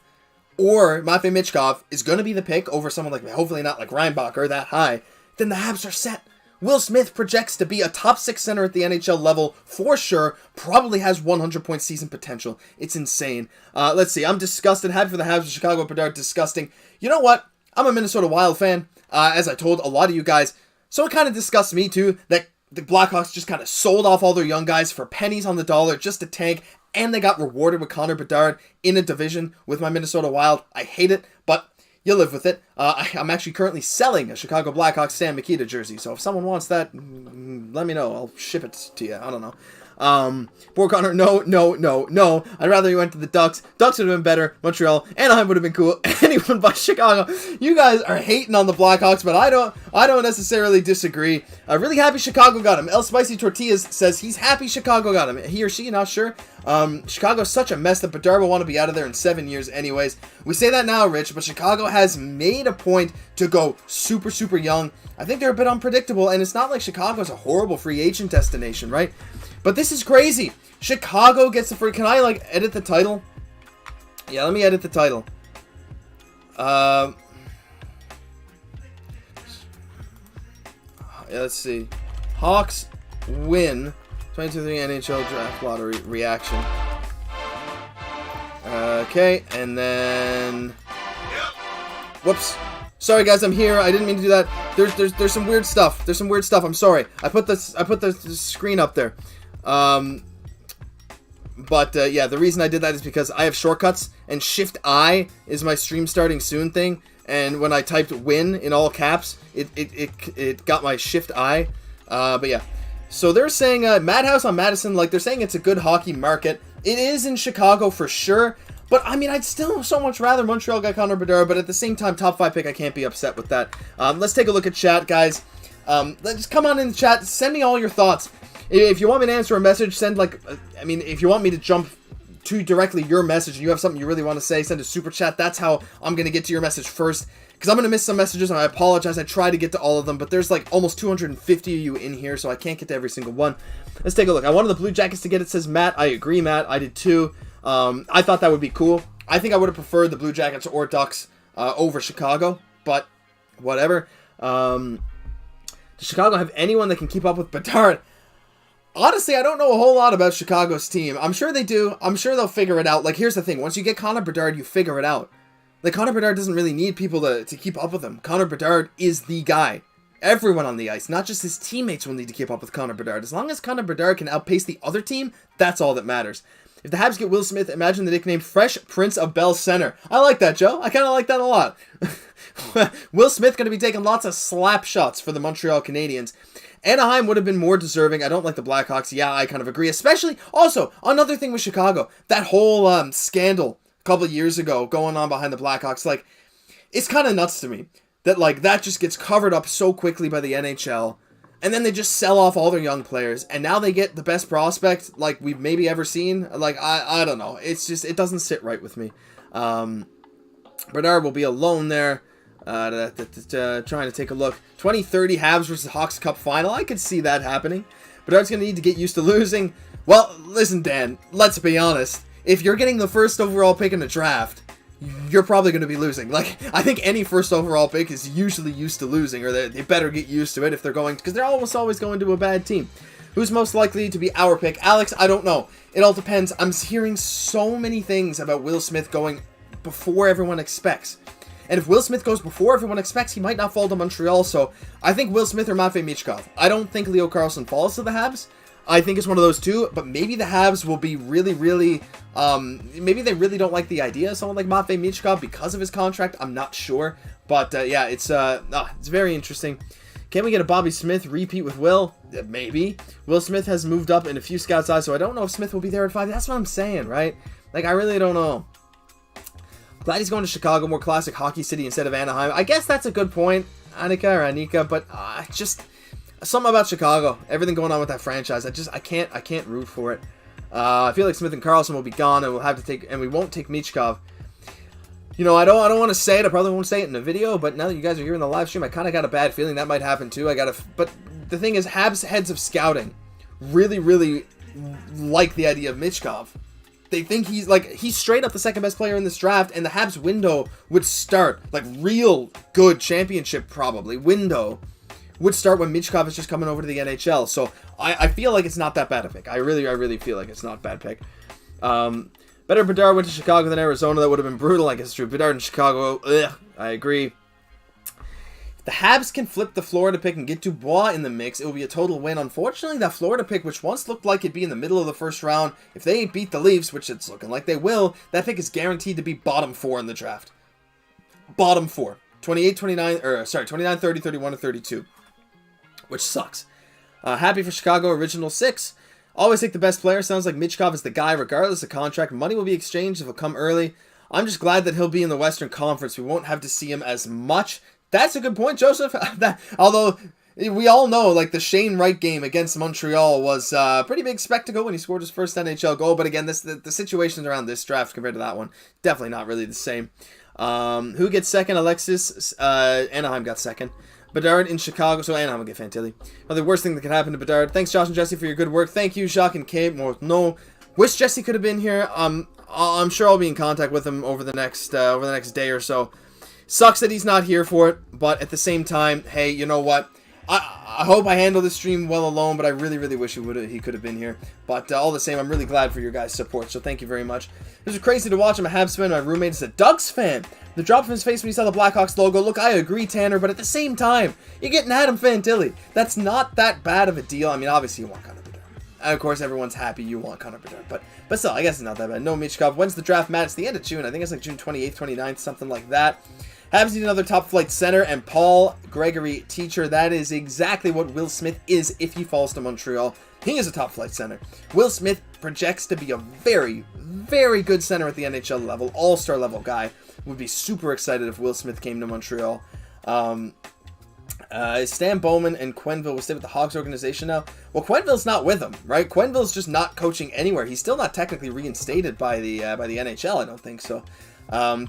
or Matvei Michkov is going to be the pick over someone like, hopefully not like Reinbacher that high, then the Habs are set. Will Smith projects to be a top 6 center at the NHL level for sure. Probably has 100-point season potential. It's insane. Let's see. I'm disgusted. Happy for the Habs of Chicago. Bedard, disgusting. You know what? I'm a Minnesota Wild fan, as I told a lot of you guys. So it kind of disgusts me too that the Blackhawks just kind of sold off all their young guys for pennies on the dollar just to tank. And they got rewarded with Connor Bedard in a division with my Minnesota Wild. I hate it, but you live with it. I'm actually currently selling a Chicago Blackhawks Stan Mikita jersey, so if someone wants that, let me know. I'll ship it to you. I don't know. Poor Connor, no. I'd rather you went to the Ducks. Ducks would have been better. Montreal, Anaheim would have been cool. Anyone but Chicago. You guys are hating on the Blackhawks, but I don't necessarily disagree. Really happy Chicago got him. El Spicy Tortillas says he's happy Chicago got him. He or she, not sure. Chicago's such a mess that Bedard will want to be out of there in 7 years anyways. We say that now, Rich, but Chicago has made a point to go super, super young. I think they're a bit unpredictable, and it's not like Chicago's a horrible free agent destination, right? But this is crazy. Chicago gets the free... Can I, like, edit the title? Yeah, let me edit the title. Yeah, let's see. Hawks win 2023 NHL Draft Lottery reaction. Okay, and then... Whoops. Sorry guys, I'm here. I didn't mean to do that. There's some weird stuff. There's some weird stuff. I'm sorry. I put the screen up there. Yeah, the reason I did that is because I have shortcuts, and Shift I is my stream starting soon thing. And when I typed win in all caps, it got my Shift I. But yeah. So they're saying Madhouse on Madison, like they're saying it's a good hockey market. It is in Chicago for sure. But, I mean, I'd still so much rather Montreal got Connor Bedard, but at the same time, top 5 pick, I can't be upset with that. Let's take a look at chat, guys. Let's come on in the chat. Send me all your thoughts. If you want me to answer a message, send, like, if you want me to jump to directly your message and you have something you really want to say, send a super chat. That's how I'm going to get to your message first. Because I'm going to miss some messages, and I apologize. I try to get to all of them, but there's, like, almost 250 of you in here, so I can't get to every single one. Let's take a look. I wanted the Blue Jackets to get it, says Matt. I agree, Matt. I did too. I thought that would be cool. I think I would have preferred the Blue Jackets or Ducks over Chicago, but whatever. Does Chicago have anyone that can keep up with Bedard? Honestly, I don't know a whole lot about Chicago's team. I'm sure they do. I'm sure they'll figure it out. Like, here's the thing. Once you get Connor Bedard, you figure it out. Like, Connor Bedard doesn't really need people to keep up with him. Connor Bedard is the guy. Everyone on the ice, not just his teammates, will need to keep up with Connor Bedard. As long as Connor Bedard can outpace the other team, that's all that matters. If the Habs get Will Smith, imagine the nickname Fresh Prince of Bell Center. I like that, Joe. I kind of like that a lot. Will Smith going to be taking lots of slap shots for the Montreal Canadiens. Anaheim would have been more deserving. I don't like the Blackhawks. Yeah, I kind of agree. Especially, also, another thing with Chicago. That whole scandal a couple of years ago going on behind the Blackhawks. Like, it's kind of nuts to me that, like, that just gets covered up so quickly by the NHL. And then they just sell off all their young players. And now they get the best prospect, like, we've maybe ever seen. Like, I don't know. It's just, it doesn't sit right with me. Bedard will be alone there. Trying to take a look. 2030 Habs versus Hawks Cup final. I could see that happening. Bedard's going to need to get used to losing. Well, listen, Dan, let's be honest. If you're getting the first overall pick in the draft, you're probably going to be losing. Like, I think any first overall pick is usually used to losing, or they better get used to it if they're going, because they're almost always going to a bad team. Who's most likely to be our pick? Alex, I don't know. It all depends. I'm hearing so many things about Will Smith going before everyone expects. And if Will Smith goes before everyone expects, he might not fall to Montreal, so I think Will Smith or Matvei Michkov. I don't think Leo Carlsson falls to the Habs. I think it's one of those two, but maybe the Habs will be really, maybe they really don't like the idea of someone like Matvei Michkov because of his contract. I'm not sure, but yeah, it's very interesting. Can we get a Bobby Smith repeat with Will? Maybe. Will Smith has moved up in a few scouts' eyes, so I don't know if Smith will be there at 5. That's what I'm saying, right? Like, I really don't know. Glad he's going to Chicago, more classic hockey city instead of Anaheim. I guess that's a good point, Anika, but just something about Chicago. Everything going on with that franchise. I can't root for it. I feel like Smith and Carlsson will be gone, and we won't take Michkov. You know, I don't want to say it. I probably won't say it in the video, but now that you guys are here in the live stream, I kind of got a bad feeling that might happen too. But the thing is, Habs heads of scouting really, really like the idea of Michkov. They think he's straight up the second best player in this draft, and the Habs window would start, like real good championship probably window would start when Michkov is just coming over to the NHL. So I feel like it's not that bad a pick. I really feel like it's not a bad pick. Better Bedard went to Chicago than Arizona. That would have been brutal. I guess it's true. Bedard in Chicago. Ugh, I agree. If the Habs can flip the Florida pick and get Dubois in the mix, it will be a total win. Unfortunately, that Florida pick, which once looked like it'd be in the middle of the first round, if they beat the Leafs, which it's looking like they will, that pick is guaranteed to be bottom 4 in the draft. Bottom 4. 28, 29, 30, 31, and 32. Which sucks. Happy for Chicago, original 6. Always take the best player. Sounds like Michkov is the guy regardless of contract. Money will be exchanged if it'll come early. I'm just glad that he'll be in the Western Conference. We won't have to see him as much. That's a good point, Joseph. Although we all know, like, the Shane Wright game against Montreal was a pretty big spectacle when he scored his first NHL goal. But again, the situations around this draft compared to that one, definitely not really the same. Who gets second? Alexis. Anaheim got second. Bedard in Chicago, so Anaheim will get Fantilli. The worst thing that could happen to Bedard. Thanks, Josh and Jesse, for your good work. Thank you, Jacques and Kate. No, wish Jesse could have been here. I'm sure I'll be in contact with him over the next day or so. Sucks that he's not here for it, but at the same time, hey, you know what? I hope I handle this stream well alone, but I really wish he could have been here. But all the same, I'm really glad for your guys' support, so thank you very much. It was crazy to watch. I'm a Habs fan. My roommate is a Ducks fan. The drop from his face when he saw the Blackhawks logo. Look, I agree, Tanner, but at the same time, you're getting Adam Fantilli. That's not that bad of a deal. I mean, obviously you want Connor Bedard. And of course, everyone's happy you want Connor Bedard, but still, I guess it's not that bad. No Michkov. When's the draft, Matt? It's the end of June. I think it's like June 28th, 29th, something like that. Habs need another top flight center, and Paul Gregory teacher. That is exactly what Will Smith is if he falls to Montreal. He is a top flight center. Will Smith projects to be a very, very good center at the NHL level, all-star level guy. Would be super excited if Will Smith came to Montreal. Stan Bowman and Quenneville will stay with the Hawks organization now. Well, Quenneville's not with them, right? Quenneville's just not coaching anywhere. He's still not technically reinstated by the NHL. I don't think so.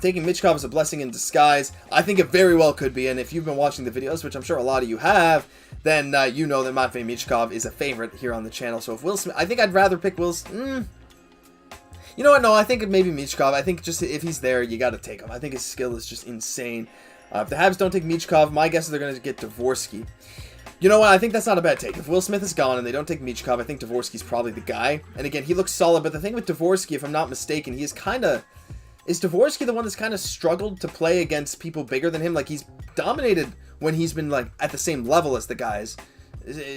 Taking Michkov is a blessing in disguise. I think it very well could be, and if you've been watching the videos, which I'm sure a lot of you have, then you know that Matvei Michkov is a favorite here on the channel. So if Will Smith, I think I'd rather pick Will's. You know what? No, I think maybe Michkov. I think just if he's there, you got to take him. I think his skill is just insane. If the Habs don't take Michkov, my guess is they're going to get Dvorsky. You know what? I think that's not a bad take. If Will Smith is gone and they don't take Michkov, I think Dvorsky's probably the guy. And again, he looks solid, but the thing with Dvorsky, if I'm not mistaken, he is kind of... Is Dvorsky the one that's kind of struggled to play against people bigger than him? Like, he's dominated when he's been, like, at the same level as the guys.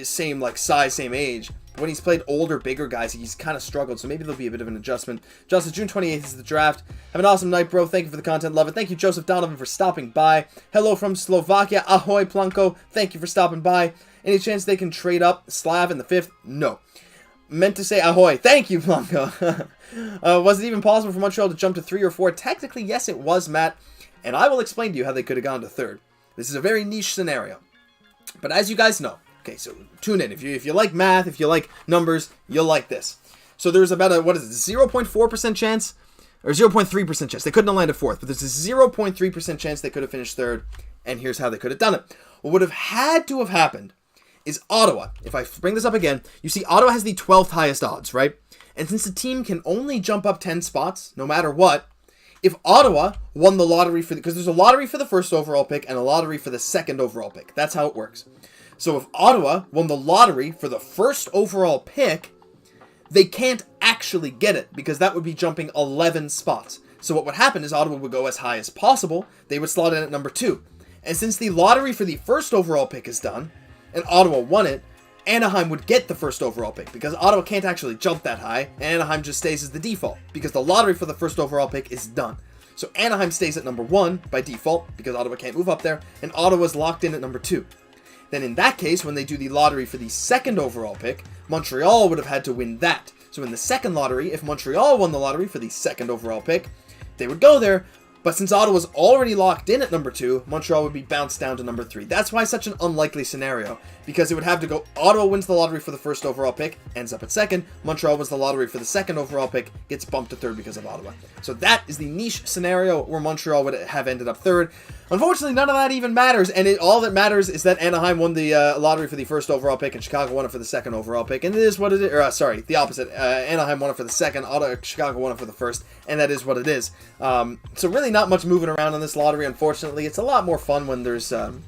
Same, like, size, same age. When he's played older, bigger guys, he's kind of struggled, so maybe there'll be a bit of an adjustment. Justin, June 28th is the draft. Have an awesome night, bro. Thank you for the content. Love it. Thank you, Joseph Donovan, for stopping by. Hello from Slovakia. Ahoy, Planko. Thank you for stopping by. Any chance they can trade up Slav in the 5th? No. Meant to say ahoy. Thank you, Planko. Was it even possible for Montreal to jump to 3 or 4? Technically, yes, it was, Matt. And I will explain to you how they could have gone to 3rd. This is a very niche scenario. But as you guys know, okay, so tune in. If you like math, if you like numbers, you'll like this. So there's about a, 0.4% chance? Or 0.3% chance. They couldn't have landed 4th, but there's a 0.3% chance they could have finished 3rd. And here's how they could have done it. What would have had to have happened is Ottawa. If I bring this up again, you see Ottawa has the 12th highest odds, right? And since the team can only jump up 10 spots, no matter what, if Ottawa won the lottery because there's a lottery for the 1st overall pick and a lottery for the 2nd overall pick. That's how it works. So if Ottawa won the lottery for the 1st overall pick, they can't actually get it because that would be jumping 11 spots. So what would happen is Ottawa would go as high as possible. They would slot in at number 2. And since the lottery for the 1st overall pick is done, and Ottawa won it, Anaheim would get the 1st overall pick because Ottawa can't actually jump that high, and Anaheim just stays as the default because the lottery for the 1st overall pick is done. So Anaheim stays at number 1 by default because Ottawa can't move up there, and Ottawa's locked in at number 2. Then in that case, when they do the lottery for the 2nd overall pick, Montreal would have had to win that. So in the 2nd lottery, if Montreal won the lottery for the 2nd overall pick, they would go there, But since Ottawa's already locked in at number 2, Montreal would be bounced down to number 3. That's why it's such an unlikely scenario, because it would have to go Ottawa wins the lottery for the first overall pick, ends up at 2nd. Montreal wins the lottery for the 2nd overall pick, gets bumped to 3rd because of Ottawa. So that is the niche scenario where Montreal would have ended up 3rd. Unfortunately, none of that even matters, and all that matters is that Anaheim won the lottery for the 1st overall pick, and Chicago won it for the 2nd overall pick, and it is what it is. Or, sorry, the opposite. Anaheim won it for the 2nd, Chicago won it for the 1st, and that is what it is. So really not much moving around on this lottery, unfortunately. It's a lot more fun when there's some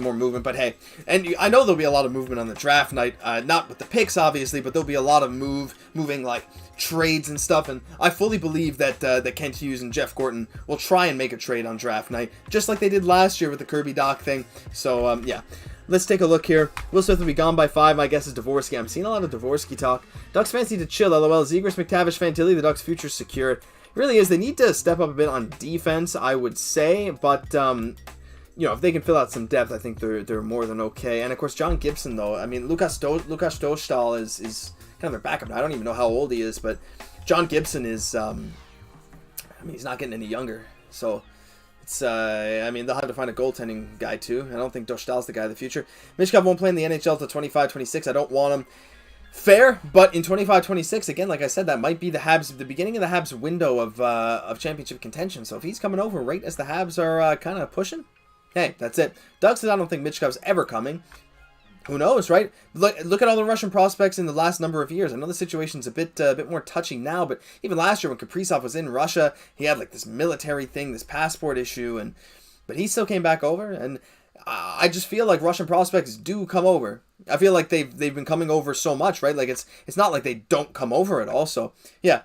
more movement, but hey, and I know there'll be a lot of movement on the draft night, not with the picks, obviously, but there'll be a lot of moving, like, trades and stuff, and I fully believe that that Kent Hughes and Jeff Gorton will try and make a trade on draft night, just like they did last year with the Kirby Dach thing. So, yeah. Let's take a look here. Will Smith will be gone by 5. My guess is Dvorsky. I'm seeing a lot of Dvorsky talk. Ducks fancy to chill, lol. Zegras, McTavish, Fantilli, the Ducks' future secured. It really is. They need to step up a bit on defense, I would say, but you know, if they can fill out some depth, I think they're more than okay. And of course, John Gibson, though. I mean, Lukas Dostal is kind of their backup. I don't even know how old he is, but John Gibson is. I mean, he's not getting any younger, so it's. I mean, they'll have to find a goaltending guy too. I don't think Dostal's the guy of the future. Michkov won't play in the NHL till 25-26. I don't want him. Fair, but in 25-26, again, like I said, that might be the Habs, the beginning of the Habs window of championship contention. So if he's coming over right as the Habs are kind of pushing. Hey, that's it. Doug says I don't think Michkov's ever coming. Who knows, right? Look at all the Russian prospects in the last number of years. I know the situation's a bit more touchy now, but even last year when Kaprizov was in Russia, he had like this military thing, this passport issue, but he still came back over. And I just feel like Russian prospects do come over. I feel like they've been coming over so much, right? Like it's not like they don't come over at all. So yeah.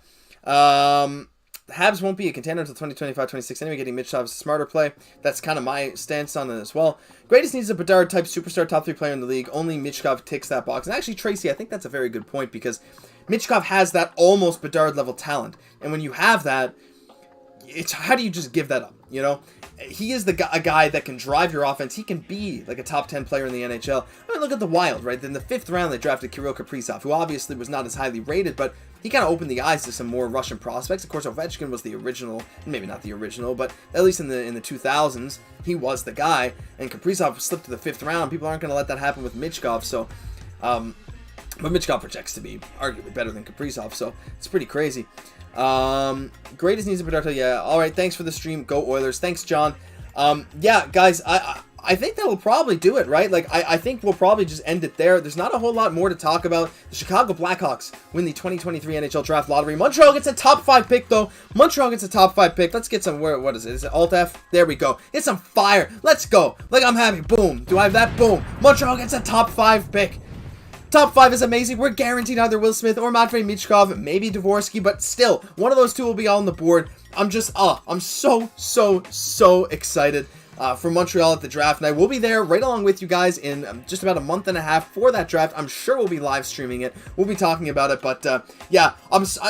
The Habs won't be a contender until 2025-26 anyway. Getting Michkov is a smarter play. That's kind of my stance on it as well. Greatest needs a Bedard-type superstar top 3 player in the league. Only Michkov ticks that box. And actually, Tracy, I think that's a very good point because Michkov has that almost Bedard-level talent. And when you have that, it's how do you just give that up, you know? He is a guy that can drive your offense. He can be like a top 10 player in the NHL. I mean, look at the Wild, right? In the 5th round, they drafted Kirill Kaprizov, who obviously was not as highly rated, but he kind of opened the eyes to some more Russian prospects. Of course, Ovechkin was the original, maybe not the original, but at least in the 2000s, he was the guy. And Kaprizov slipped to the 5th round. People aren't going to let that happen with Michkov, so... but Michkov projects to be arguably better than Kaprizov, so it's pretty crazy. Greatest needs of Bedard. Yeah, alright, thanks for the stream. Go Oilers. Thanks, John. Yeah, guys, I think that'll probably do it, right? Like, I think we'll probably just end it there. There's not a whole lot more to talk about. The Chicago Blackhawks win the 2023 NHL Draft Lottery. Montreal gets a top 5 pick, though. Montreal gets a top 5 pick. Let's get some, what is it? Is it Alt-F? There we go. Get some fire. Let's go. Like, I'm happy. Boom. Do I have that? Boom. Montreal gets a top 5 pick. Top 5 is amazing. We're guaranteed either Will Smith or Matvei Michkov, maybe Dvorsky, but still, one of those two will be on the board. I'm so excited for Montreal at the draft night. We'll be there right along with you guys in just about a month and a half for that draft. I'm sure we'll be live streaming it. We'll be talking about it, but yeah,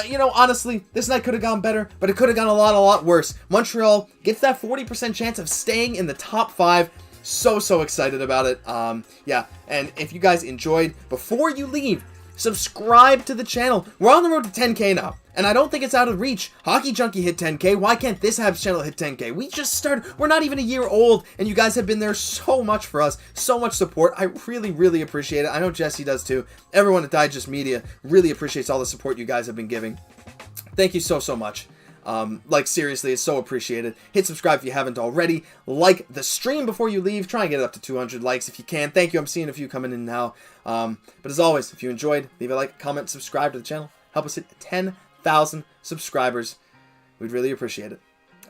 you know, honestly, this night could have gone better, but it could have gone a lot worse. Montreal gets that 40% chance of staying in the top 5. So excited about it. Yeah, and if you guys enjoyed, before you leave, subscribe to the channel. We're on the road to 10K now, and I don't think it's out of reach. Hockey Junkie hit 10K. Why can't this Habs channel hit 10K? We just started. We're not even a year old, and you guys have been there so much for us. So much support. I really appreciate it. I know Jesse does too. Everyone at Digest Media really appreciates all the support you guys have been giving. Thank you so much. Like, seriously, it's so appreciated. Hit subscribe if you haven't already. Like the stream before you leave. Try and get it up to 200 likes if you can. Thank you. I'm seeing a few coming in now. But as always, if you enjoyed, leave a like, comment, subscribe to the channel. Help us hit 10,000 subscribers. We'd really appreciate it.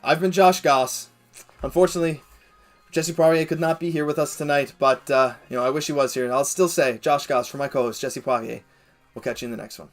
I've been Josh Gosse. Unfortunately, Jesse Poirier could not be here with us tonight, but, you know, I wish he was here. And I'll still say, Josh Gosse for my co-host, Jesse Poirier. We'll catch you in the next one.